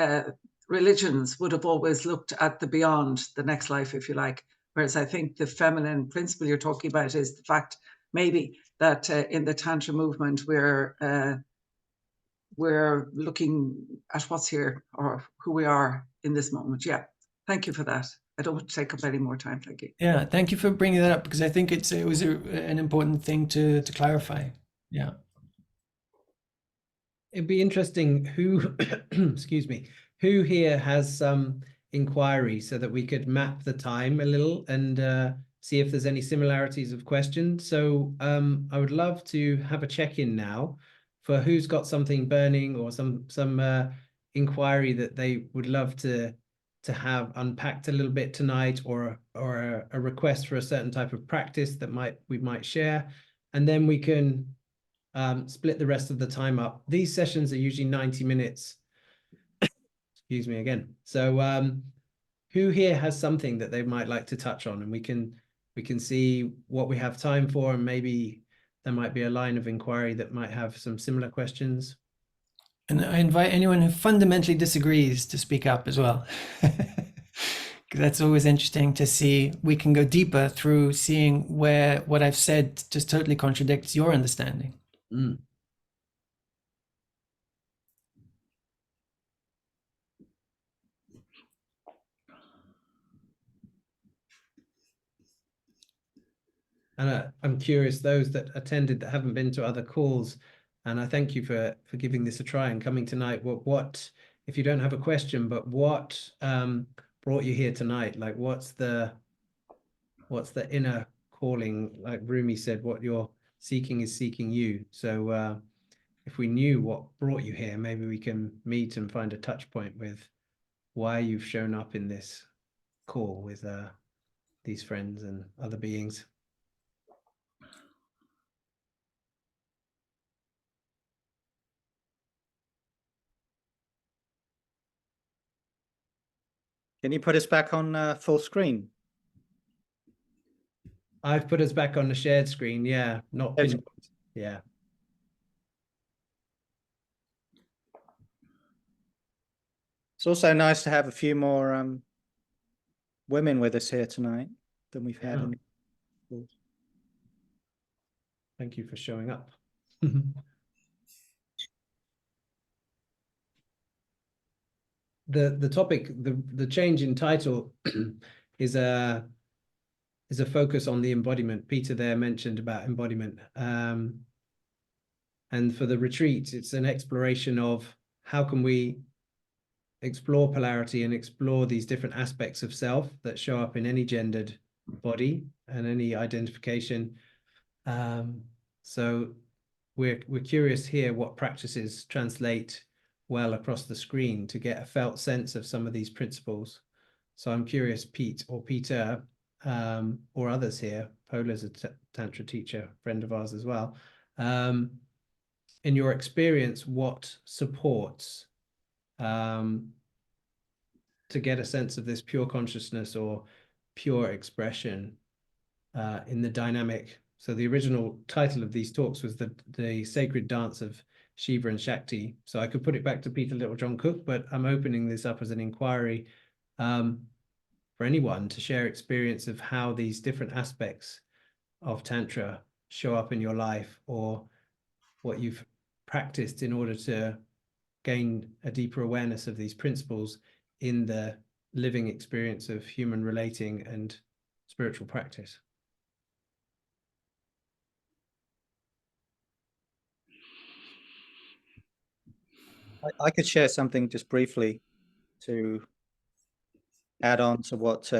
religions would have always looked at the beyond, the next life, if you like. Whereas I think the feminine principle you're talking about is the fact maybe that in the Tantra movement, we're looking at what's here or who we are in this moment. Yeah, thank you for that. I don't want to take up any more time. Thank you. Yeah, thank you for bringing that up, because I think it was an important thing to clarify. Yeah. It'd be interesting who, excuse me, who here has some inquiry so that we could map the time a little and see if there's any similarities of questions. So I would love to have a check-in now for who's got something burning or some inquiry that they would love to have unpacked a little bit tonight, or a request for a certain type of practice that we might share, and then we can split the rest of the time up. These sessions are usually 90 minutes. Excuse me again. So who here has something that they might like to touch on, and we can see what we have time for, and maybe there might be a line of inquiry that might have some similar questions. And I invite anyone who fundamentally disagrees to speak up as well. Because that's always interesting to see. We can go deeper through seeing where what I've said just totally contradicts your understanding. Mm. And I'm curious, those that attended that haven't been to other calls, and I thank you for giving this a try and coming tonight. What if you don't have a question, but what brought you here tonight? Like, what's the inner calling? Like Rumi said, what you're seeking is seeking you. So if we knew what brought you here, maybe we can meet and find a touch point with why you've shown up in this call with these friends and other beings. Can you put us back on full screen? I've put us back on the shared screen. Yeah, not Yes. pinned. Yeah. It's also nice to have a few more women with us here tonight than we've had. Yeah. Thank you for showing up. The topic, the change in title is a focus on the embodiment. Peter there mentioned about embodiment. And for the retreat, it's an exploration of how can we explore polarity and explore these different aspects of self that show up in any gendered body and any identification. So we're curious here what practices translate well across the screen to get a felt sense of some of these principles. So I'm curious, Pete or Peter, or others here, Pola's a Tantra teacher, friend of ours as well. In your experience, what supports to get a sense of this pure consciousness or pure expression in the dynamic? So the original title of these talks was the sacred dance of Shiva and Shakti. So I could put it back to Peter Littlejohn Cook, but I'm opening this up as an inquiry for anyone to share experience of how these different aspects of Tantra show up in your life, or what you've practiced in order to gain a deeper awareness of these principles in the living experience of human relating and spiritual practice. I could share something just briefly to add on to what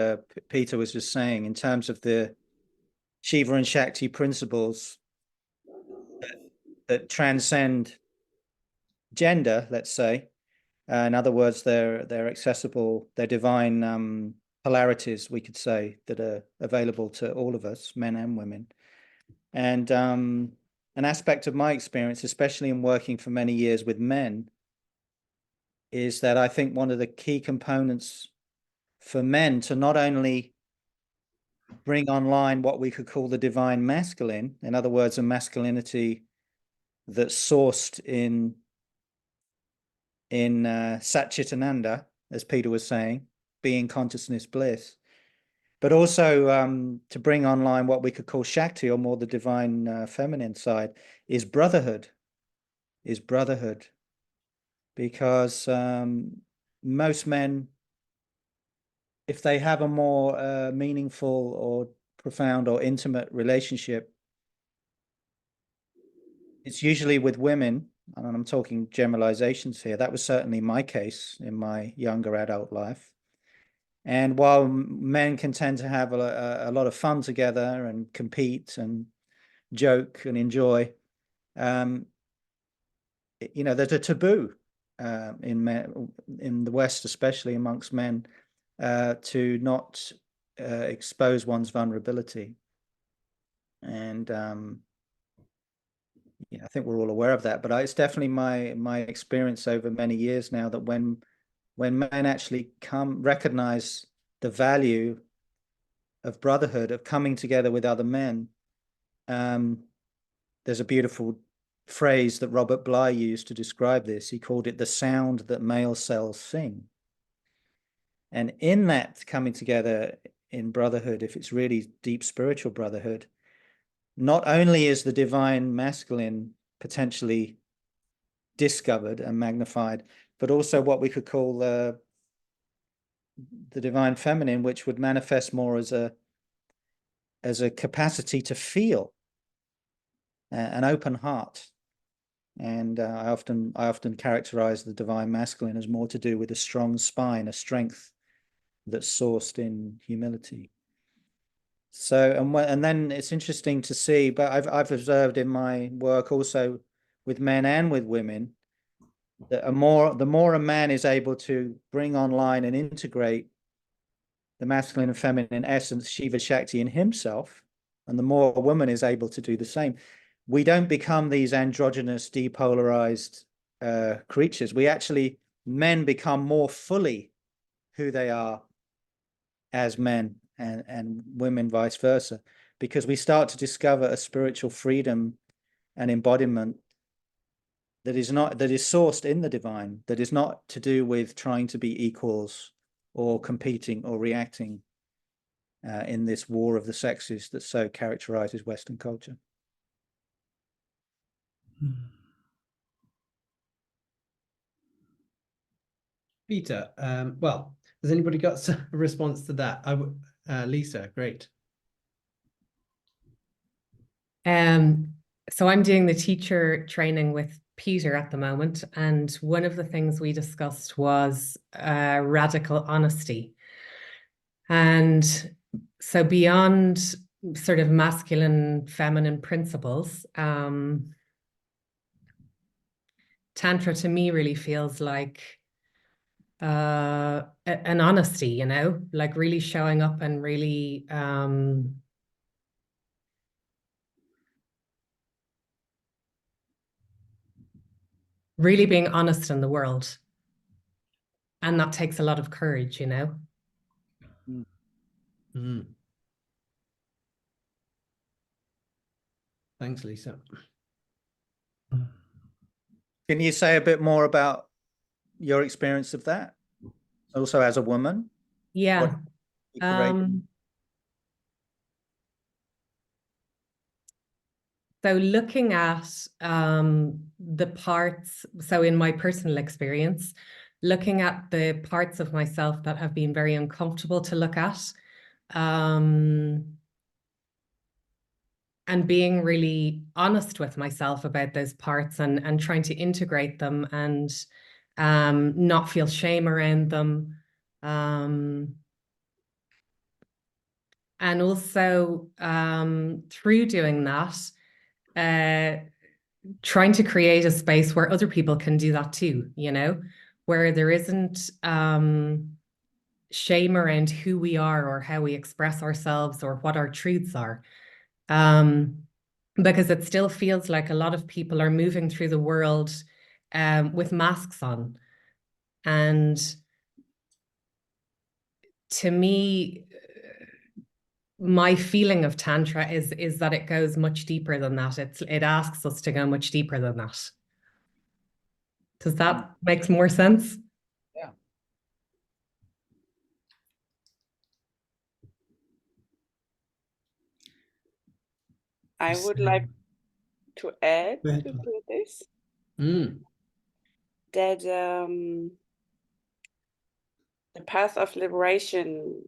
Peter was just saying in terms of the Shiva and Shakti principles that transcend gender, let's say. In other words, they're accessible, they're divine polarities, we could say, that are available to all of us, men and women. And an aspect of my experience, especially in working for many years with men, is that I think one of the key components for men to not only bring online what we could call the divine masculine, in other words, a masculinity that's sourced in Satchitananda, as Peter was saying, being consciousness bliss, but also to bring online what we could call Shakti, or more the divine feminine side, is brotherhood, because most men, if they have a more meaningful or profound or intimate relationship, it's usually with women, and I'm talking generalizations here. That was certainly my case in my younger adult life. And while men can tend to have a lot of fun together and compete and joke and enjoy, you know, there's a taboo in the West, especially amongst men, to not expose one's vulnerability. And yeah, I think we're all aware of that. But it's definitely my experience over many years now that when men actually recognize the value of brotherhood, of coming together with other men, there's a beautiful phrase that Robert Bly used to describe this. He called it the sound that male cells sing. And in that coming together in brotherhood, if it's really deep spiritual brotherhood, not only is the divine masculine potentially discovered and magnified, but also what we could call the divine feminine, which would manifest more as a capacity to feel, an open heart. And I often characterize the divine masculine as more to do with a strong spine, a strength that's sourced in humility. So, and then it's interesting to see, but I've observed in my work also with men and with women, that the more a man is able to bring online and integrate the masculine and feminine essence, Shiva Shakti, in himself, and the more a woman is able to do the same, we don't become these androgynous, depolarized creatures. Men become more fully who they are as men, and women vice versa, because we start to discover a spiritual freedom and embodiment that is sourced in the divine, that is not to do with trying to be equals or competing or reacting in this war of the sexes that so characterizes Western culture. Peter, well, has anybody got a response to that? Lisa, great. So I'm doing the teacher training with Peter at the moment, and one of the things we discussed was radical honesty. And so beyond sort of masculine, feminine principles, Tantra to me really feels like an honesty, you know, like really showing up and really really being honest in the world. And that takes a lot of courage, you know. Mm. Thanks, Lisa. Can you say a bit more about your experience of that? Also as a woman? Yeah. So looking at the parts, so in my personal experience, looking at the parts of myself that have been very uncomfortable to look at, and being really honest with myself about those parts and trying to integrate them and not feel shame around them. And also through doing that, trying to create a space where other people can do that too, you know, where there isn't shame around who we are or how we express ourselves or what our truths are. Because it still feels like a lot of people are moving through the world with masks on. And to me, my feeling of Tantra is that it goes much deeper than that. It asks us to go much deeper than that. Does that make more sense? Yeah. I would like to add Go ahead. to this Mm. that the path of liberation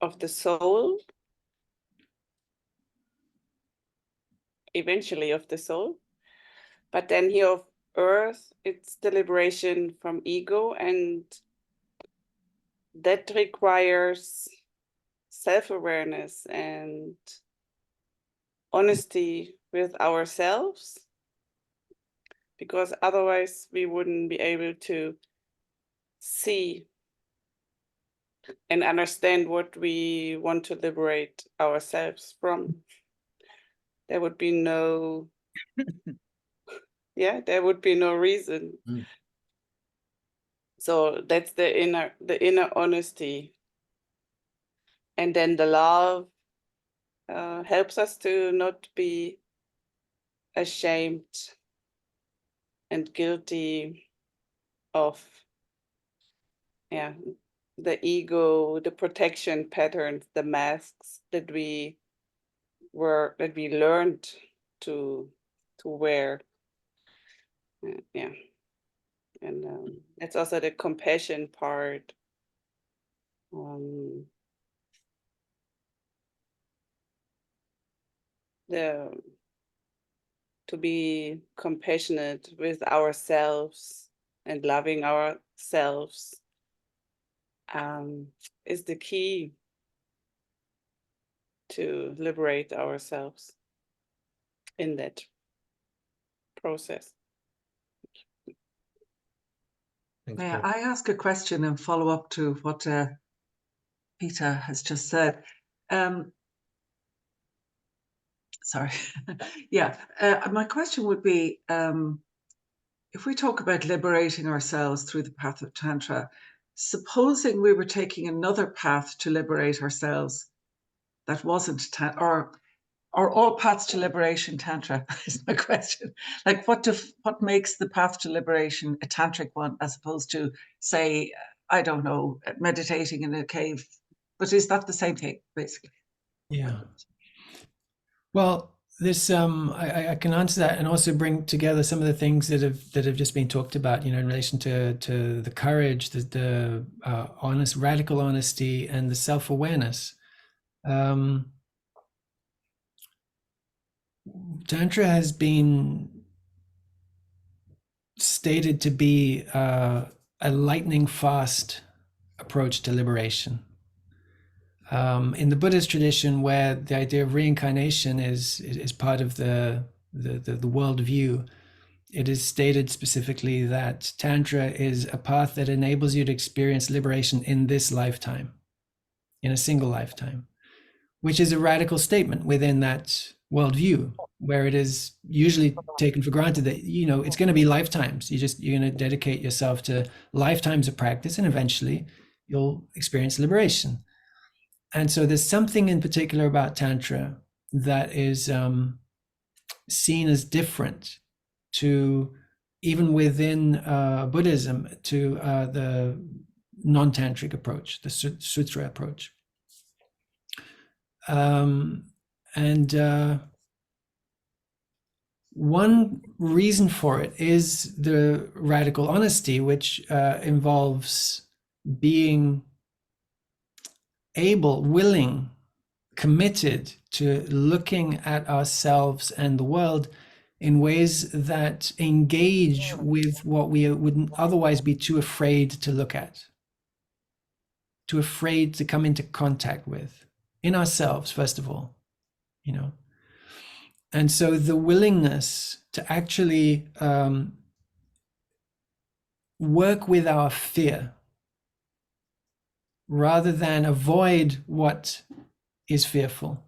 of the soul, eventually of the soul, but then here of earth, it's the liberation from ego, and that requires self-awareness and honesty with ourselves, because otherwise we wouldn't be able to see and understand what we want to liberate ourselves from. There would be no, there would be no reason. Mm. So that's the inner honesty. And then the love helps us to not be ashamed and guilty of the ego, the protection patterns, the masks that we learned to wear. And that's also the compassion part. To be compassionate with ourselves and loving ourselves is the key to liberate ourselves in that process. Thanks, May Paul. I ask a question and follow up to what Peter has just said? Sorry. My question would be, if we talk about liberating ourselves through the path of Tantra, supposing we were taking another path to liberate ourselves that wasn't or all paths to liberation Tantra is my question. Like, what makes the path to liberation a tantric one as opposed to, say, I don't know, meditating in a cave? But is that the same thing, basically? Yeah. Well, this I can answer that and also bring together some of the things that have just been talked about, you know, in relation to the courage, the honest, radical honesty, and the self-awareness. Tantra has been stated to be a lightning fast approach to liberation. In the Buddhist tradition, where the idea of reincarnation is part of the worldview, it is stated specifically that Tantra is a path that enables you to experience liberation in this lifetime, in a single lifetime, which is a radical statement within that worldview, where it is usually taken for granted that, you know, it's going to be lifetimes. You're going to dedicate yourself to lifetimes of practice, and eventually you'll experience liberation. And so there's something in particular about Tantra that is seen as different to, even within Buddhism, to the non-tantric approach, the sutra approach. One reason for it is the radical honesty, which involves being able, willing, committed to looking at ourselves and the world in ways that engage with what we wouldn't otherwise be too afraid to look at, too afraid to come into contact with, in ourselves, first of all, you know. And so the willingness to actually work with our fear rather than avoid what is fearful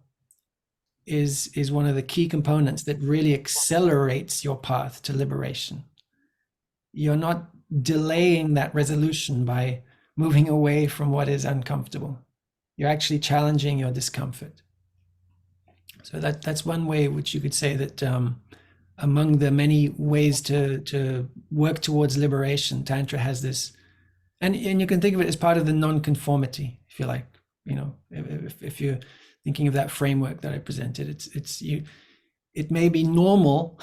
is one of the key components that really accelerates your path to liberation. You're not delaying that resolution by moving away from what is uncomfortable. You're actually challenging your discomfort. So that's one way which you could say that among the many ways to work towards liberation, Tantra has this, and you can think of it as part of the non-conformity, if you like. You know, if you're thinking of that framework that I presented, it may be normal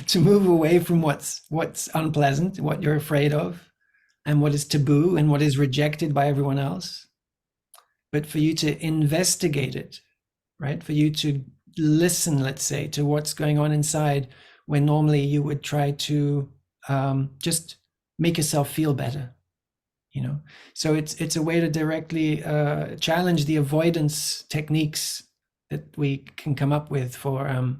to move away from what's unpleasant, what you're afraid of, and what is taboo and what is rejected by everyone else. But for you to investigate it, right? For you to listen, let's say, to what's going on inside, when normally you would try to just make yourself feel better, you know. So it's a way to directly challenge the avoidance techniques that we can come up with for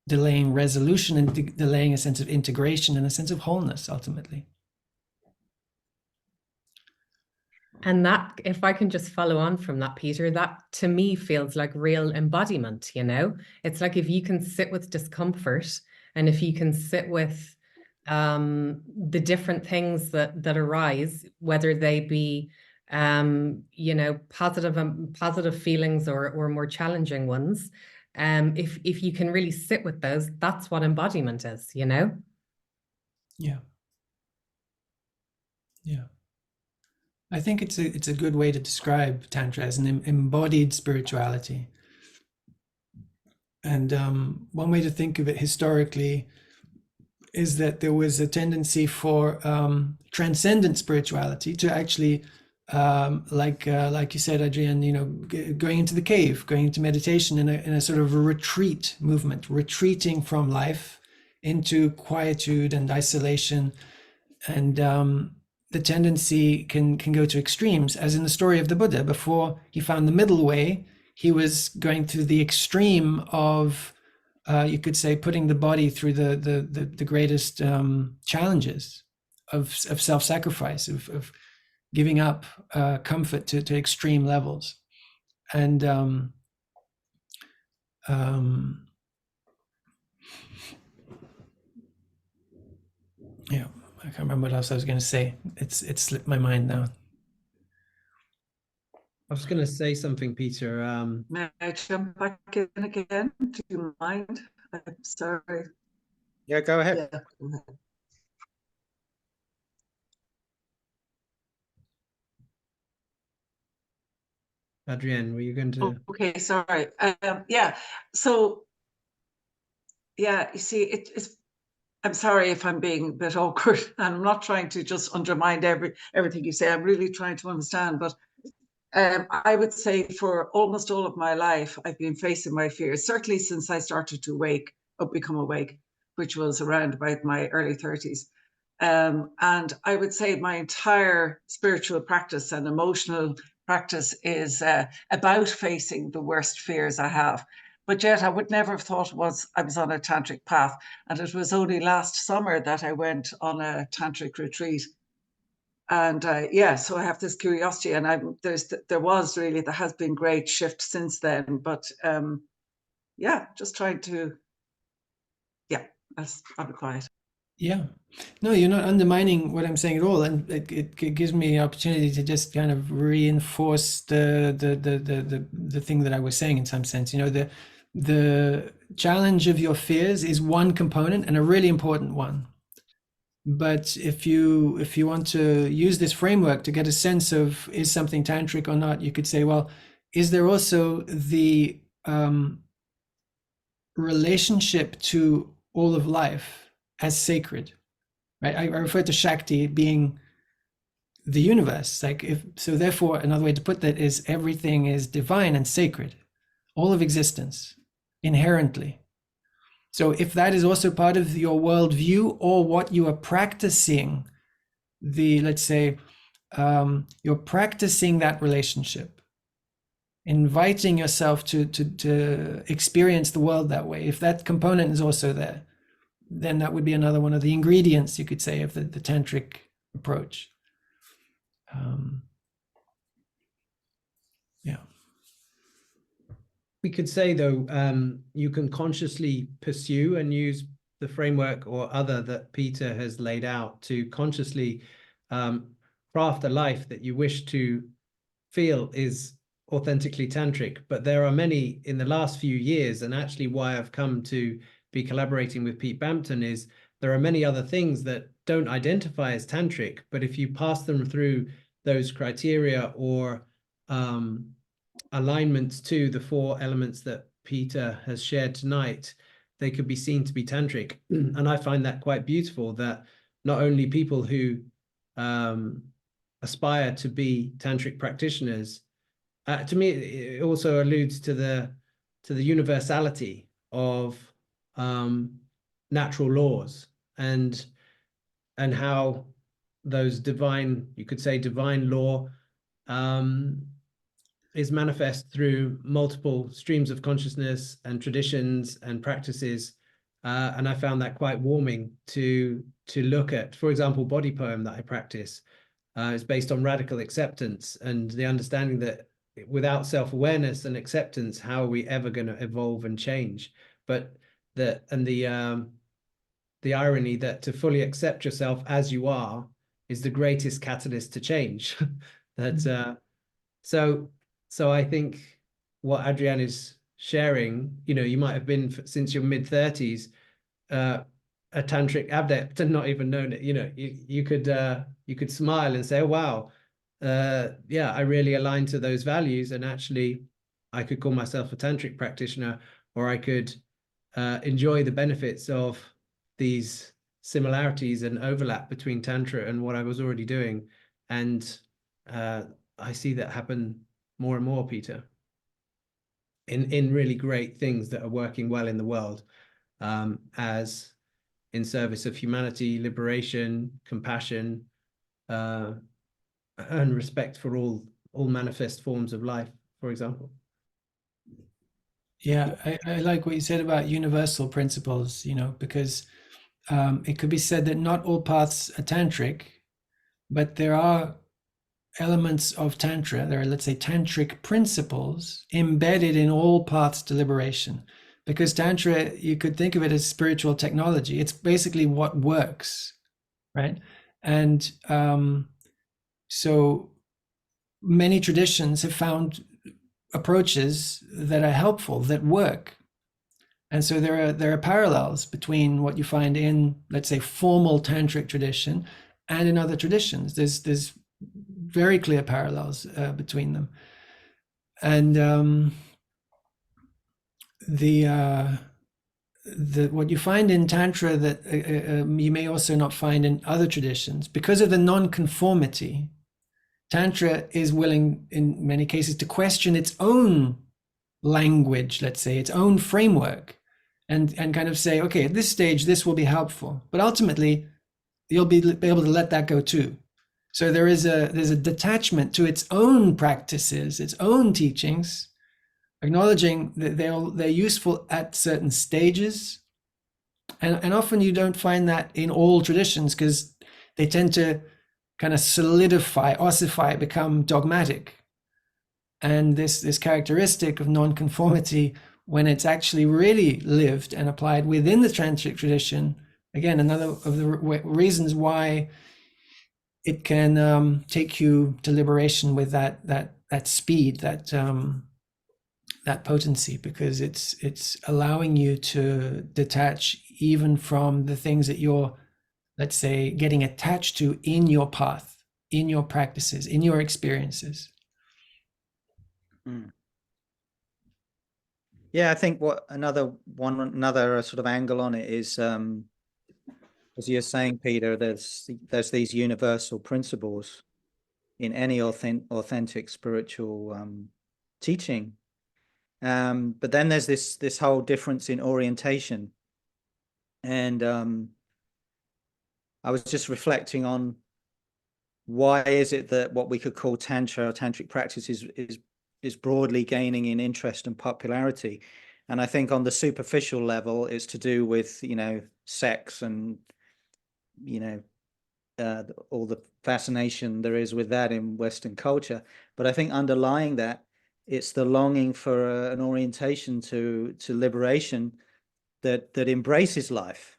delaying resolution and delaying a sense of integration and a sense of wholeness, ultimately. And that, if I can just follow on from that, Peter, that to me feels like real embodiment, you know? It's like if you can sit with discomfort and if you can sit with the different things that arise, whether they be, you know, positive feelings or more challenging ones, if you can really sit with those, that's what embodiment is, you know? Yeah. Yeah. I think it's a good way to describe Tantra as an embodied spirituality. And one way to think of it historically is that there was a tendency for transcendent spirituality to actually, like you said, Adrienne, you know, going into the cave, going into meditation in a sort of a retreat movement, retreating from life into quietude and isolation. And the tendency can go to extremes, as in the story of the Buddha. Before he found the middle way, he was going to the extreme of, you could say, putting the body through the greatest challenges of self-sacrifice, of giving up comfort to extreme levels. And yeah, I can't remember what else I was going to say. It's slipped my mind now. I was going to say something, Peter. May I jump back in again? Do you mind? I'm sorry. Yeah, go ahead. Yeah, go ahead. Adrienne, were you going to? Okay, sorry. Yeah. So, yeah, you see, it's. I'm sorry if I'm being a bit awkward. I'm not trying to just undermine everything you say. I'm really trying to understand. But I would say for almost all of my life, I've been facing my fears, certainly since I started to become awake, which was around about my early 30s. And I would say my entire spiritual practice and emotional practice is about facing the worst fears I have. But yet I would never have thought I was on a tantric path. And it was only last summer that I went on a tantric retreat. And yeah, so I have this curiosity, and there has been great shift since then. But yeah, just trying to, yeah, I'll be quiet. Yeah, no, you're not undermining what I'm saying at all, and it gives me an opportunity to just kind of reinforce the thing that I was saying in some sense. You know, the challenge of your fears is one component and a really important one. But if you want to use this framework to get a sense of is something tantric or not, you could say, well, is there also the relationship to all of life as sacred, right? I refer to Shakti being the universe. So therefore, another way to put that is everything is divine and sacred, all of existence, inherently. So if that is also part of your worldview or what you are practicing, let's say, you're practicing that relationship, inviting yourself to experience the world that way. If that component is also there, then that would be another one of the ingredients, you could say, of the tantric approach. Yeah. We could say, though, you can consciously pursue and use the framework or other that Peter has laid out to consciously craft a life that you wish to feel is authentically tantric. But there are many in the last few years, and actually why I've come to be collaborating with Pete Bampton is there are many other things that don't identify as tantric, but if you pass them through those criteria or alignments to the 4 elements that Peter has shared tonight, they could be seen to be tantric. And I find that quite beautiful, that not only people who aspire to be tantric practitioners, to me it also alludes to the universality of natural laws and how those divine, you could say divine law, is manifest through multiple streams of consciousness and traditions and practices. And I found that quite warming to look at. For example, body poem that I practice is based on radical acceptance and the understanding that without self-awareness and acceptance, how are we ever going to evolve and change? But the irony that to fully accept yourself as you are is the greatest catalyst to change. That so I think what Adrienne is sharing, you might have been since your mid-30s a tantric adept and not even known it. You could smile and say, oh, wow, yeah, I really align to those values, and actually I could call myself a tantric practitioner, or I could enjoy the benefits of these similarities and overlap between Tantra and what I was already doing. And I see that happen more and more, Peter, in really great things that are working well in the world, as in service of humanity, liberation, compassion, and respect for all manifest forms of life, for example. Yeah, I like what you said about universal principles, because it could be said that not all paths are tantric, but there are elements of Tantra, there are, let's say, tantric principles embedded in all paths to liberation. Because Tantra, you could think of it as spiritual technology. It's basically what works, right? And so many traditions have found approaches that are helpful, that work. And so there are parallels between what you find in, let's say, formal tantric tradition and in other traditions. There's very clear parallels between them. And what you find in Tantra that you may also not find in other traditions, because of the non-conformity, Tantra is willing in many cases to question its own language, let's say, its own framework, and kind of say, okay, at this stage, this will be helpful, but ultimately you'll be able to let that go too. So there's a detachment to its own practices, its own teachings, acknowledging that they're useful at certain stages. And often you don't find that in all traditions, because they tend to kind of solidify, ossify, become dogmatic. And this characteristic of non-conformity, when it's actually really lived and applied within the tantric tradition, again, another of the reasons why it can take you to liberation with that speed, that potency, because it's allowing you to detach even from the things that you're, let's say, getting attached to in your path, in your practices, in your experiences. Yeah, I think another sort of angle on it is, as you're saying, Peter, there's these universal principles in any authentic spiritual teaching, but then there's this whole difference in orientation And I was just reflecting on why is it that what we could call Tantra or Tantric practice is broadly gaining in interest and popularity. And I think on the superficial level, it's to do with, sex and, all the fascination there is with that in Western culture. But I think underlying that, it's the longing for an orientation to liberation that embraces life.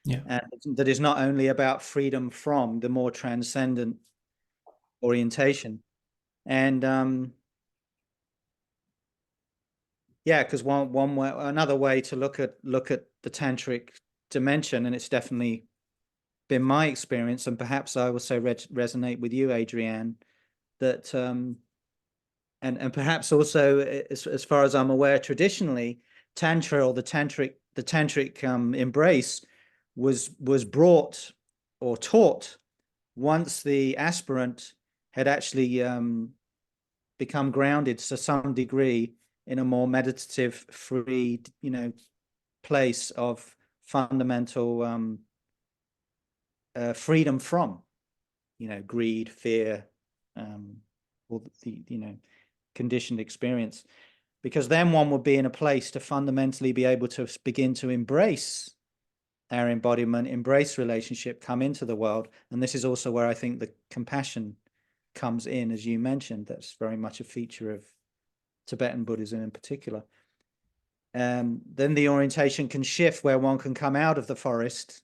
Yeah. And that is not only about freedom from the more transcendent orientation. And because one way, another way to look at the tantric dimension, and it's definitely been my experience, and perhaps I will say resonate with you, Adrienne, that and perhaps also, as far as I'm aware, traditionally Tantra or the tantric embrace was brought or taught once the aspirant had actually become grounded to some degree in a more meditative, free, place of fundamental freedom from, greed, fear, or the conditioned experience. Because then one would be in a place to fundamentally be able to begin to embrace our embodiment, embrace relationship, come into the world. And this is also where I think the compassion comes in, as you mentioned. That's very much a feature of Tibetan Buddhism in particular. Then the orientation can shift, where one can come out of the forest,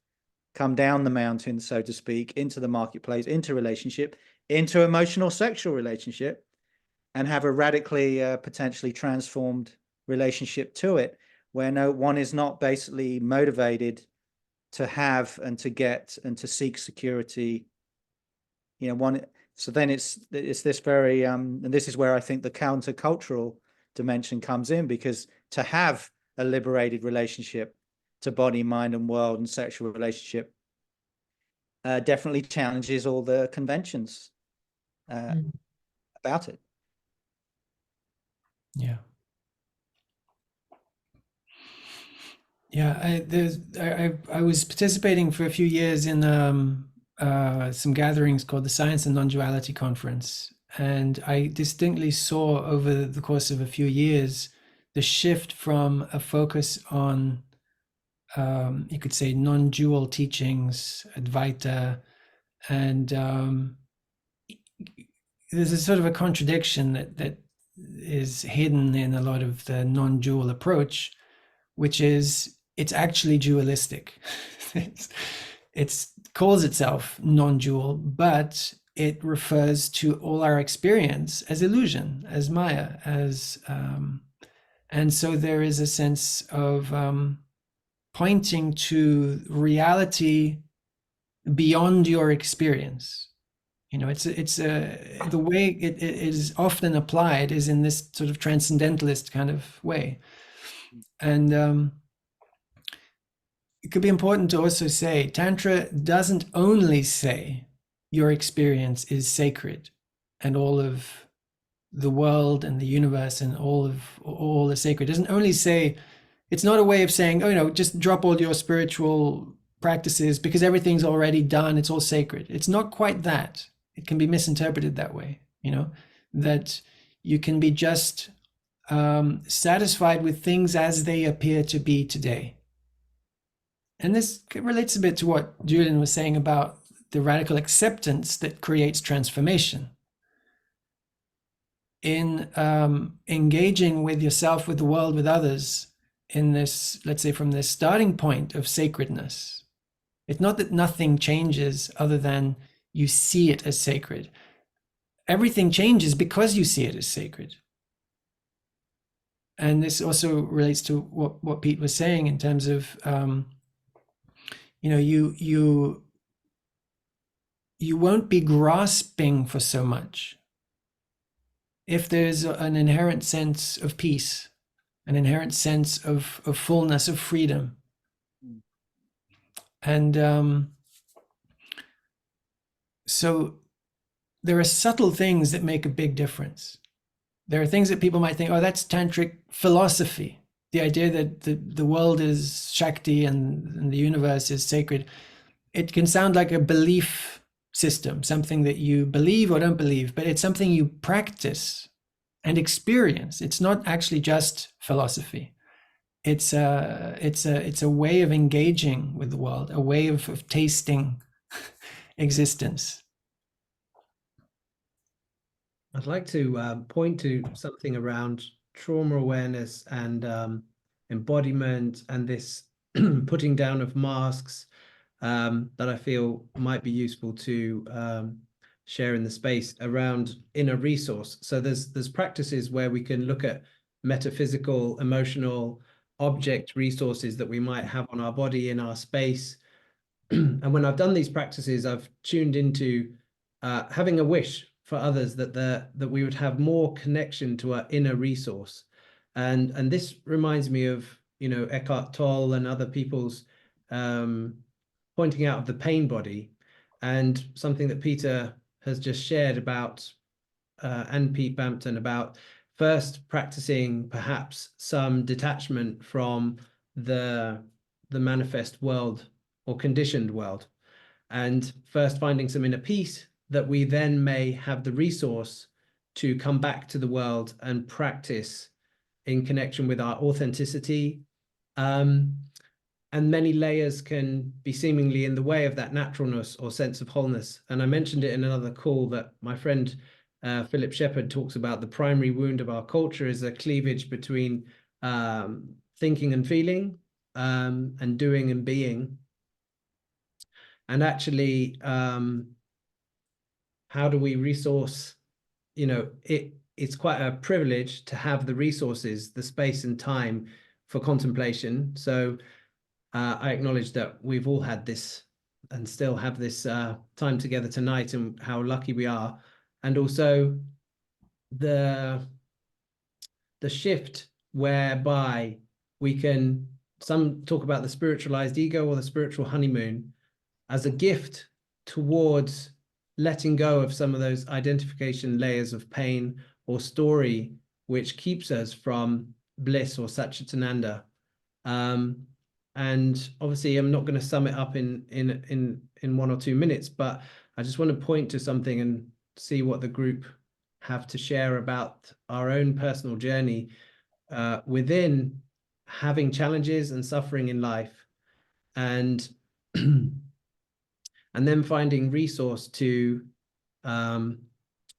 come down the mountain, so to speak, into the marketplace, into relationship, into emotional sexual relationship, and have a radically potentially transformed relationship to it, where one is not basically motivated to have and to get and to seek security. So then it's this very and this is where I think the countercultural dimension comes in, because to have a liberated relationship to body, mind, and world and sexual relationship definitely challenges all the conventions about it. Yeah. Yeah, I was participating for a few years in some gatherings called the Science and Non-Duality Conference, and I distinctly saw over the course of a few years the shift from a focus on, you could say, non-dual teachings, Advaita, and there's a sort of a contradiction that is hidden in a lot of the non-dual approach, which is it's actually dualistic. It calls itself non-dual, but it refers to all our experience as illusion, as Maya, and so there is a sense of pointing to reality beyond your experience. It's the way it is often applied is in this sort of transcendentalist kind of way. And it could be important to also say Tantra doesn't only say your experience is sacred and all of the world and the universe and all is sacred. It doesn't only say, it's not a way of saying, just drop all your spiritual practices because everything's already done, it's all sacred. It's not quite that. It can be misinterpreted that way, that you can be just satisfied with things as they appear to be today. And this relates a bit to what Julian was saying about the radical acceptance that creates transformation. In engaging with yourself, with the world, with others, in this, let's say, from this starting point of sacredness, it's not that nothing changes other than you see it as sacred. Everything changes because you see it as sacred. And this also relates to what Pete was saying in terms of, you won't be grasping for so much if there's an inherent sense of peace, an inherent sense of fullness, of freedom. And so there are subtle things that make a big difference. There are things that people might think, oh, that's tantric philosophy. the idea that the world is Shakti and the universe is sacred, it can sound like a belief system, something that you believe or don't believe, but it's something you practice and experience. It's not actually just philosophy. It's a way of engaging with the world, a way of tasting existence. I'd like to point to something around trauma awareness and embodiment, and this putting down of masks that I feel might be useful to share in the space around inner resource. So there's practices where we can look at metaphysical, emotional, object resources that we might have on our body, in our space. And when I've done these practices, I've tuned into having a wish for others that we would have more connection to our inner resource. And this reminds me of, you know, Eckhart Tolle and other people's pointing out of the pain body, and something that Peter has just shared about, and Pete Bampton, about first practicing perhaps some detachment from the manifest world or conditioned world, and first finding some inner peace that we then may have the resource to come back to the world and practice in connection with our authenticity. And many layers can be seemingly in the way of that naturalness or sense of wholeness. And I mentioned it in another call that my friend Philip Shepherd talks about. The primary wound of our culture is a cleavage between thinking and feeling, and doing and being. And actually, how do we resource? You know, it's quite a privilege to have the resources, the space and time for contemplation. So I acknowledge that we've all had this and still have this time together tonight, and how lucky we are. And also the shift whereby we can, some talk about the spiritualized ego or the spiritual honeymoon as a gift towards letting go of some of those identification layers of pain or story, which keeps us from bliss or Satchitananda. And obviously, I'm not going to sum it up in 1 or 2 minutes, but I just want to point to something and see what the group have to share about our own personal journey within having challenges and suffering in life, and and then finding resource to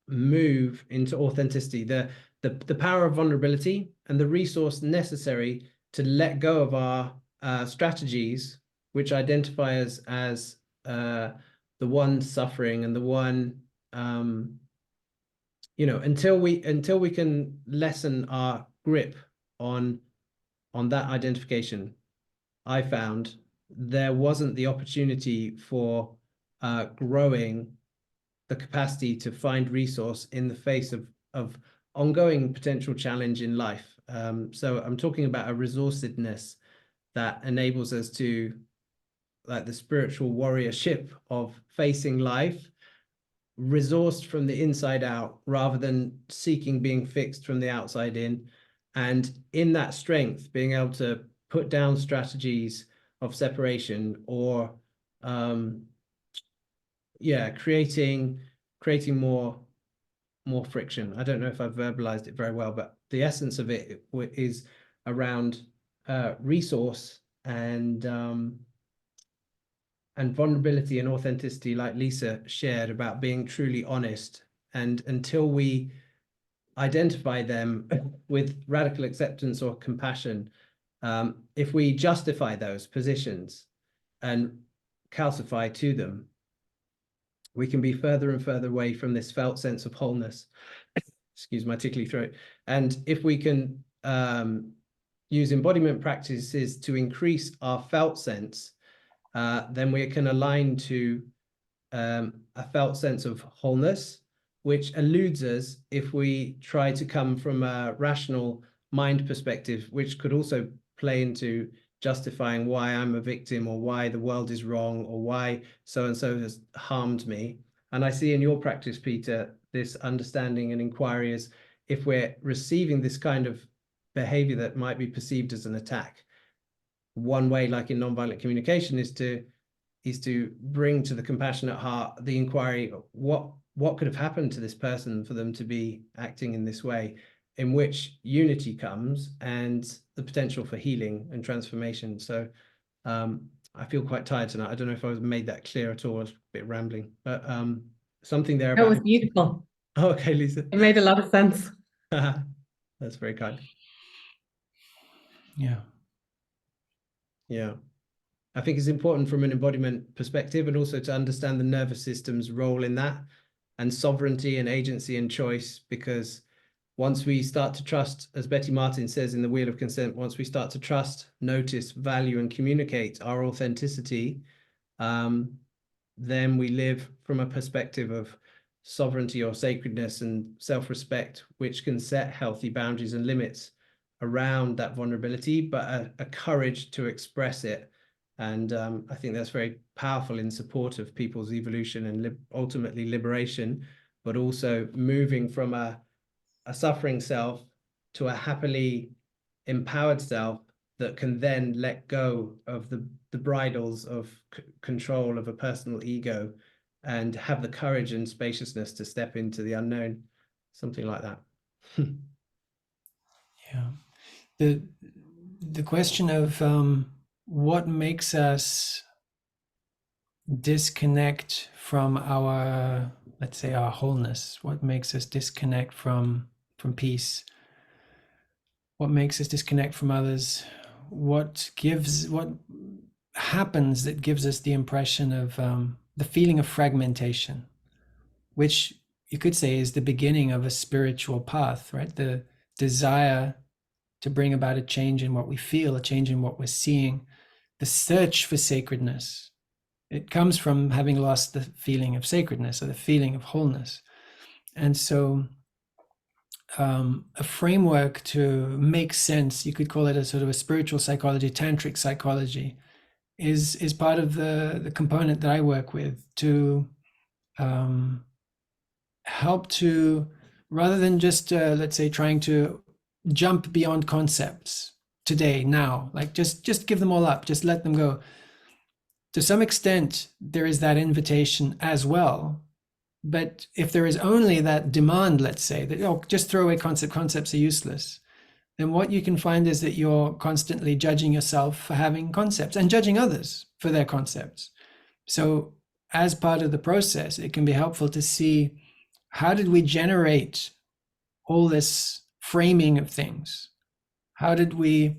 move into authenticity, the power of vulnerability, and the resource necessary to let go of our strategies, which identify us as the one suffering and the one, you know, until we can lessen our grip on that identification. I found there wasn't the opportunity for growing the capacity to find resource in the face of ongoing potential challenge in life. So I'm talking about a resourcedness that enables us to, like the spiritual warriorship of facing life, resourced from the inside out rather than seeking being fixed from the outside in. And in that strength, being able to put down strategies of separation or creating more friction. I don't know if I've verbalized it very well, but the essence of it is around resource and vulnerability and authenticity, like Lisa shared about being truly honest. And until we identify them with radical acceptance or compassion, if we justify those positions and calcify to them, we can be further and further away from this felt sense of wholeness. Excuse my tickly throat. And if we can use embodiment practices to increase our felt sense, then we can align to a felt sense of wholeness, which eludes us if we try to come from a rational mind perspective, which could also play into justifying why I'm a victim, or why the world is wrong, or why so-and-so has harmed me. And I see in your practice, Peter, this understanding and inquiry is, if we're receiving this kind of behavior that might be perceived as an attack. One way, like in nonviolent communication, is to bring to the compassionate heart the inquiry, what could have happened to this person for them to be acting in this way, in which unity comes and the potential for healing and transformation. So I feel quite tired tonight. I don't know if I was made that clear at all. I was a bit rambling, but something there That about... was beautiful. Oh, okay, Lisa. It made a lot of sense. That's very kind. Yeah. Yeah. I think it's important from an embodiment perspective, and also to understand the nervous system's role in that, and sovereignty and agency and choice, because once we start to trust, as Betty Martin says in The Wheel of Consent, once we start to trust, notice, value, and communicate our authenticity, then we live from a perspective of sovereignty or sacredness and self-respect, which can set healthy boundaries and limits around that vulnerability, but a courage to express it. And I think that's very powerful in support of people's evolution and ultimately liberation, but also moving from a suffering self to a happily empowered self that can then let go of the bridles of control of a personal ego and have the courage and spaciousness to step into the unknown, something like that. Yeah. The question of what makes us disconnect from our, let's say, our wholeness, what makes us disconnect from peace, what makes us disconnect from others, what happens that gives us the impression of the feeling of fragmentation, which you could say is the beginning of a spiritual path, right? The desire to bring about a change in what we feel, a change in what we're seeing, the search for sacredness. It comes from having lost the feeling of sacredness or the feeling of wholeness. And so a framework to make sense, you could call it a sort of a spiritual psychology, tantric psychology, is part of the component that I work with to help to, rather than just, let's say, trying to jump beyond concepts today, now, like just give them all up, just let them go. To some extent, there is that invitation as well. But if there is only that demand, let's say, that, oh, just throw away concepts are useless, then what you can find is that you're constantly judging yourself for having concepts and judging others for their concepts. So as part of the process, it can be helpful to see, how did we generate all this framing of things? How did we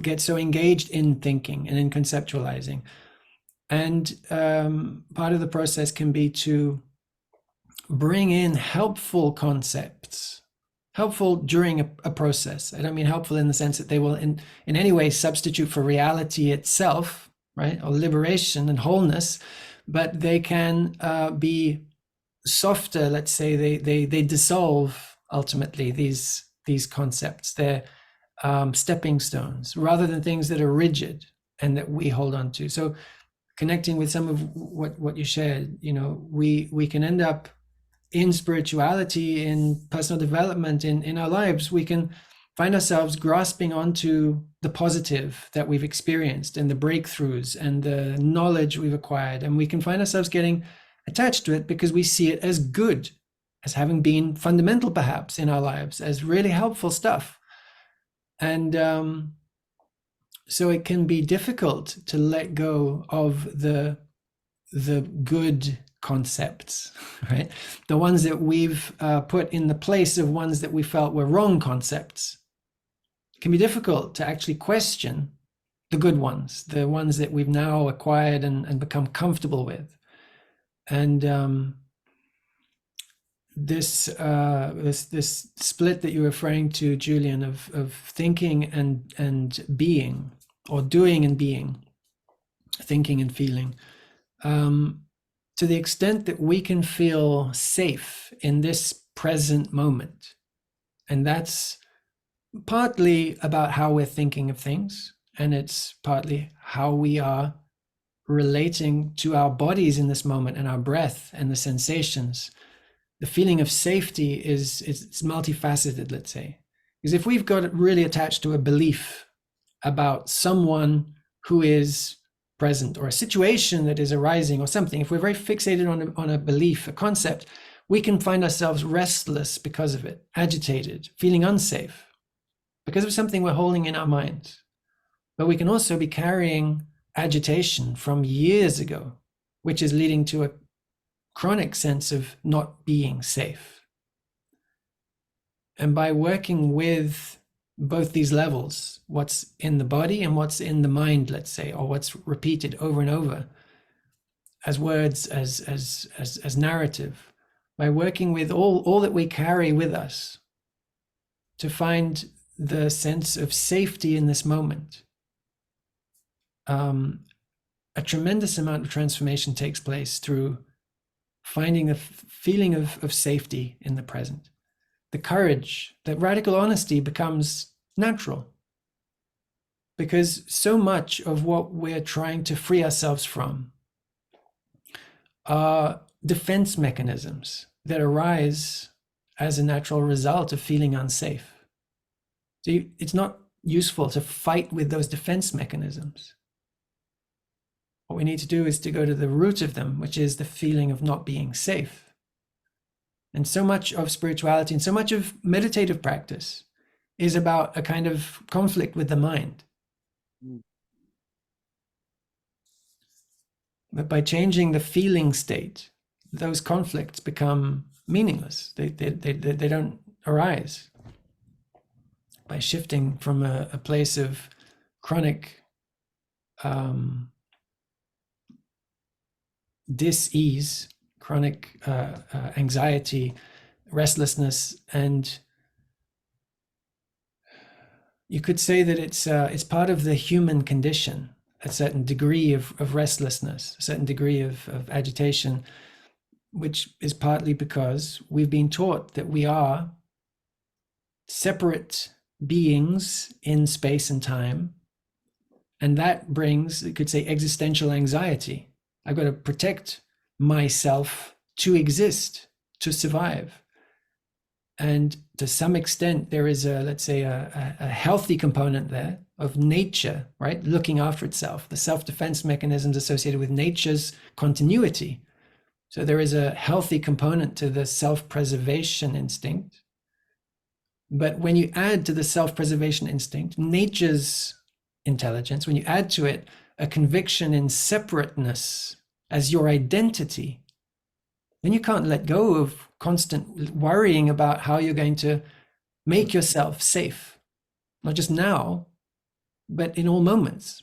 get so engaged in thinking and in conceptualizing? And part of the process can be to bring in helpful concepts, helpful during a process. I don't mean helpful in the sense that they will in any way substitute for reality itself, right? Or liberation and wholeness, but they can be softer, let's say. They dissolve ultimately these concepts. They're stepping stones rather than things that are rigid and that we hold on to. So connecting with some of what you shared, we can end up in spirituality, in personal development, in our lives, we can find ourselves grasping onto the positive that we've experienced and the breakthroughs and the knowledge we've acquired. And we can find ourselves getting attached to it because we see it as good, as having been fundamental perhaps in our lives, as really helpful stuff. And so it can be difficult to let go of the good concepts, right? The ones that we've put in the place of ones that we felt were wrong concepts. It can be difficult to actually question the good ones, the ones that we've now acquired and become comfortable with. And this split that you're referring to, Julian, of thinking and being, or doing and being, thinking and feeling, to the extent that we can feel safe in this present moment. And that's partly about how we're thinking of things, and it's partly how we are relating to our bodies in this moment and our breath and the sensations. The feeling of safety it's multifaceted, let's say. Because if we've got really attached to a belief about someone who is present, or a situation that is arising, or something, if we're very fixated on a belief, a concept, we can find ourselves restless because of it, agitated, feeling unsafe because of something we're holding in our minds. But we can also be carrying agitation from years ago, which is leading to a chronic sense of not being safe. And by working with both these levels, what's in the body and what's in the mind, let's say, or what's repeated over and over as words, as narrative, by working with all that we carry with us to find the sense of safety in this moment, a tremendous amount of transformation takes place through finding the feeling of safety in the present. The courage, that radical honesty becomes natural, because so much of what we're trying to free ourselves from are defense mechanisms that arise as a natural result of feeling unsafe. So it's not useful to fight with those defense mechanisms. What we need to do is to go to the root of them, which is the feeling of not being safe. And so much of spirituality and so much of meditative practice is about a kind of conflict with the mind. But by changing the feeling state, those conflicts become meaningless. They don't arise. By shifting from a place of chronic dis-ease, chronic anxiety, restlessness, and you could say that it's part of the human condition, a certain degree of restlessness, a certain degree of agitation, which is partly because we've been taught that we are separate beings in space and time, and that brings, you could say, existential anxiety. I've got to protect myself to exist, to survive. And to some extent, there is let's say, a healthy component there of nature, right? Looking after itself, the self-defense mechanisms associated with nature's continuity. So there is a healthy component to the self-preservation instinct. But when you add to the self-preservation instinct nature's intelligence, when you add to it a conviction in separateness as your identity, then you can't let go of constant worrying about how you're going to make yourself safe, not just now, but in all moments.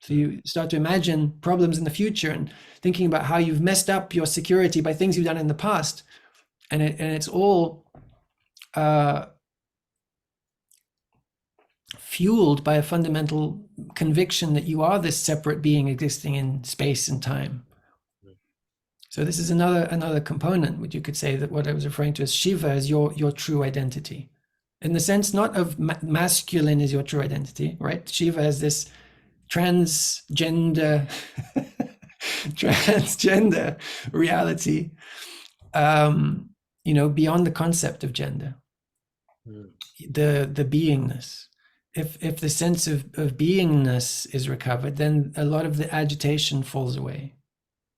So you start to imagine problems in the future and thinking about how you've messed up your security by things you've done in the past. And it's all fueled by a fundamental conviction that you are this separate being existing in space and time. So this is another component, which you could say that what I was referring to as Shiva as your true identity. In the sense not of masculine is your true identity, right? Shiva is this transgender reality, beyond the concept of gender, the beingness. If the sense of beingness is recovered, then a lot of the agitation falls away.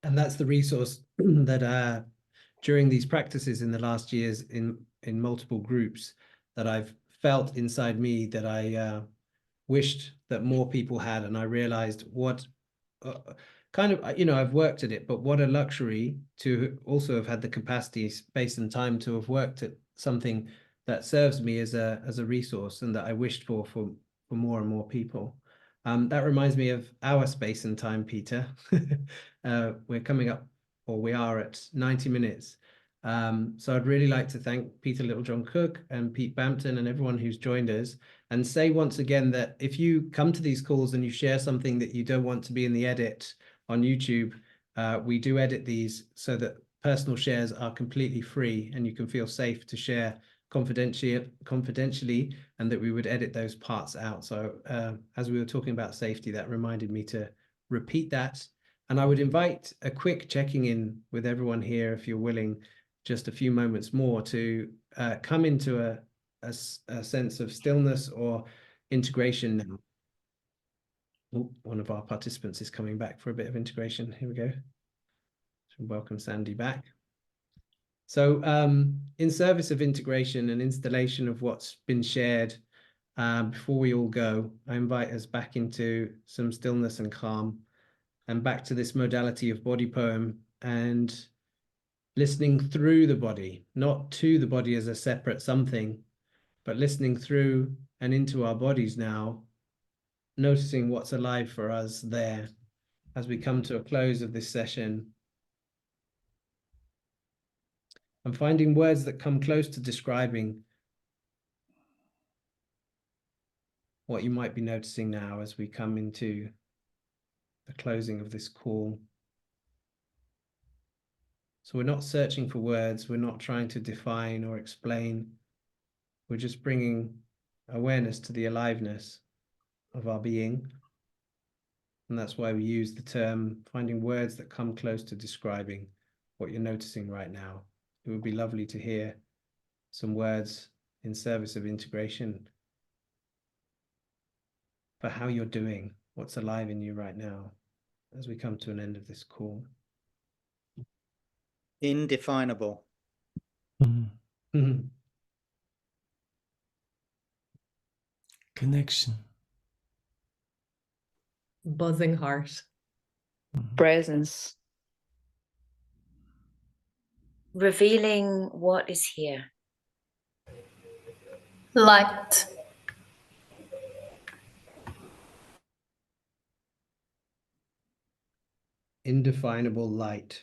And that's the resource that during these practices in the last years in multiple groups that I've felt inside me that I wished that more people had. And I realized what I've worked at it, but what a luxury to also have had the capacity, space and time to have worked at something that serves me as a resource and that I wished for more and more people. That reminds me of our space and time, Peter. We're coming up, or we are at 90 minutes. So I'd really like to thank Peter Littlejohn Cook and Pete Bampton and everyone who's joined us, and say once again that if you come to these calls and you share something that you don't want to be in the edit on YouTube, we do edit these so that personal shares are completely free and you can feel safe to share confidentially, and that we would edit those parts out. So as we were talking about safety, that reminded me to repeat that. And I would invite a quick checking in with everyone here, if you're willing, just a few moments more to come into a sense of stillness or integration now. Oh, one of our participants is coming back for a bit of integration. Here we go. So welcome Sandy back. So in service of integration and installation of what's been shared, before we all go, I invite us back into some stillness and calm, and back to this modality of body poem and listening through the body, not to the body as a separate something, but listening through and into our bodies now, noticing what's alive for us there as we come to a close of this session. And finding words that come close to describing what you might be noticing now as we come into the closing of this call. So we're not searching for words, we're not trying to define or explain, we're just bringing awareness to the aliveness of our being. And that's why we use the term, finding words that come close to describing what you're noticing right now. It would be lovely to hear some words in service of integration for how you're doing, what's alive in you right now, as we come to an end of this call. Indefinable. Connection. Buzzing heart. Presence. Revealing what is here. Light. Indefinable light,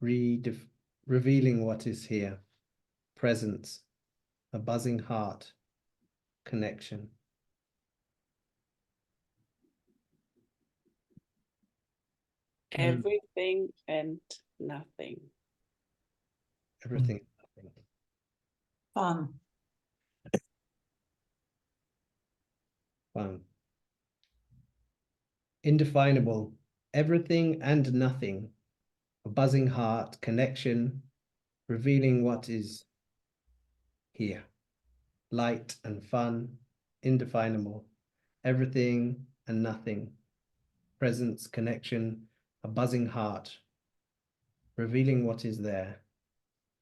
revealing what is here. Presence, a buzzing heart, connection. Everything and nothing. Everything. Fun. Fun. Indefinable, everything and nothing, a buzzing heart, connection, revealing what is here. Light and fun, indefinable, everything and nothing, presence, connection, a buzzing heart, revealing what is there,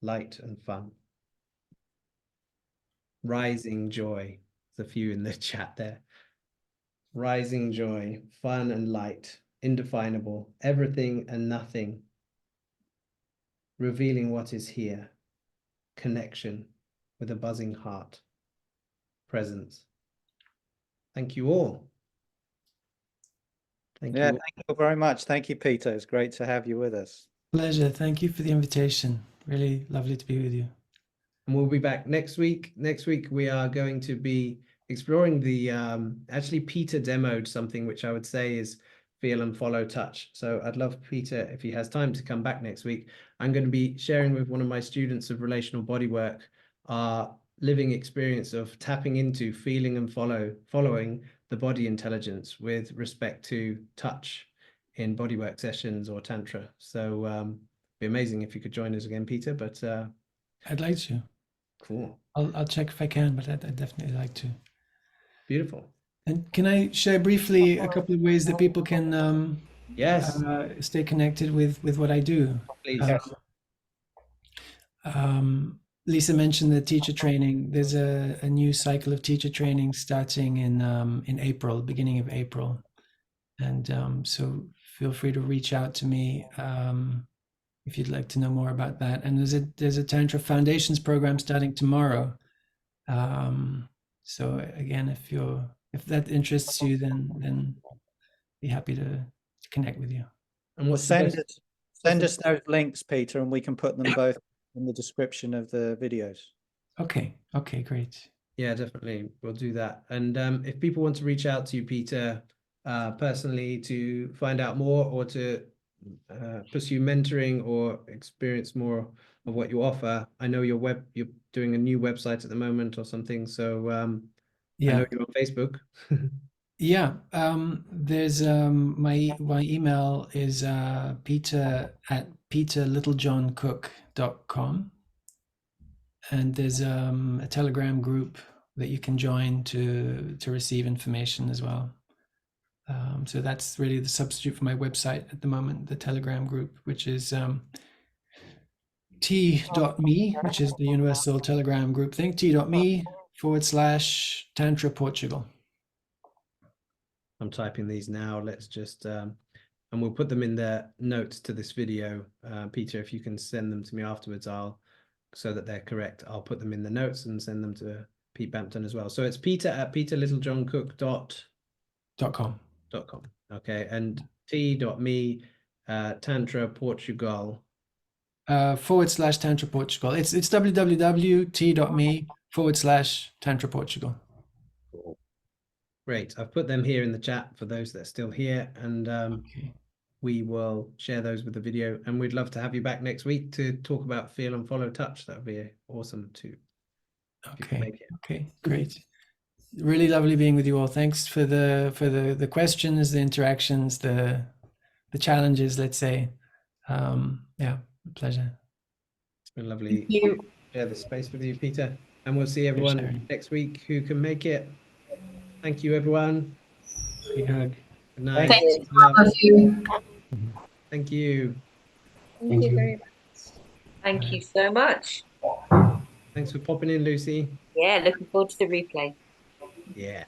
light and fun. Rising joy, there's a few in the chat there. Rising joy, fun and light, indefinable, everything and nothing, revealing what is here, connection with a buzzing heart, presence. Thank you all. Thank you all. Thank you very much. Thank you, Peter. It's great to have you with us. Pleasure. Thank you for the invitation. Really lovely to be with you. And we'll be back next week. Next week, we are going to be exploring the, actually Peter demoed something which I would say is feel and follow touch. So I'd love Peter, if he has time, to come back next week. I'm going to be sharing with one of my students of relational bodywork our living experience of tapping into, feeling and following the body intelligence with respect to touch in bodywork sessions or Tantra. So it'd be amazing if you could join us again, Peter, but I'd like to. Cool. I'll check if I can, but I'd definitely like to. Beautiful. And can I share briefly a couple of ways that people can yes, stay connected with what I do? please. Lisa mentioned the teacher training. There's a new cycle of teacher training starting in April, beginning of April, and so feel free to reach out to me if you'd like to know more about that. And there's a Tantra Foundations program starting tomorrow. So again, if that interests you, then be happy to connect with you. And Well, send us those links, Peter, and we can put them both in the description of the videos. Okay, great. Yeah, definitely. We'll do that. And if people want to reach out to you, Peter, personally to find out more or to pursue mentoring or experience more of what you offer, I know you're doing a new website at the moment or something. So I know you're on Facebook. Yeah, there's my email is peter@peterlittlejohncook.com, and there's a Telegram group that you can join to receive information as well. So that's really the substitute for my website at the moment, the Telegram group, which is t.me, which is the universal Telegram group thing, t.me/Tantra Portugal. I'm typing these now. Let's just, and we'll put them in the notes to this video. Peter, if you can send them to me afterwards, so that they're correct, I'll put them in the notes and send them to Pete Bampton as well. So it's peter@peterlittlejohncook.com. Okay, and t.me Tantra Portugal /Tantra Portugal. It's www.t.me/Tantra Portugal. Cool. Great. I've put them here in the chat for those that are still here, and we will share those with the video, and we'd love to have you back next week to talk about feel and follow touch. That would be awesome too. Okay, great. Really lovely being with you all. Thanks for the questions, the interactions, the challenges, let's say. Yeah, pleasure. It's been lovely to share the space with you, Peter, and we'll see everyone next week who can make it. Thank you, everyone. Big hug. Good night. Thank you. Thank you very much. Thank you so much. Thanks for popping in, Lucy. Yeah, looking forward to the replay. Yeah.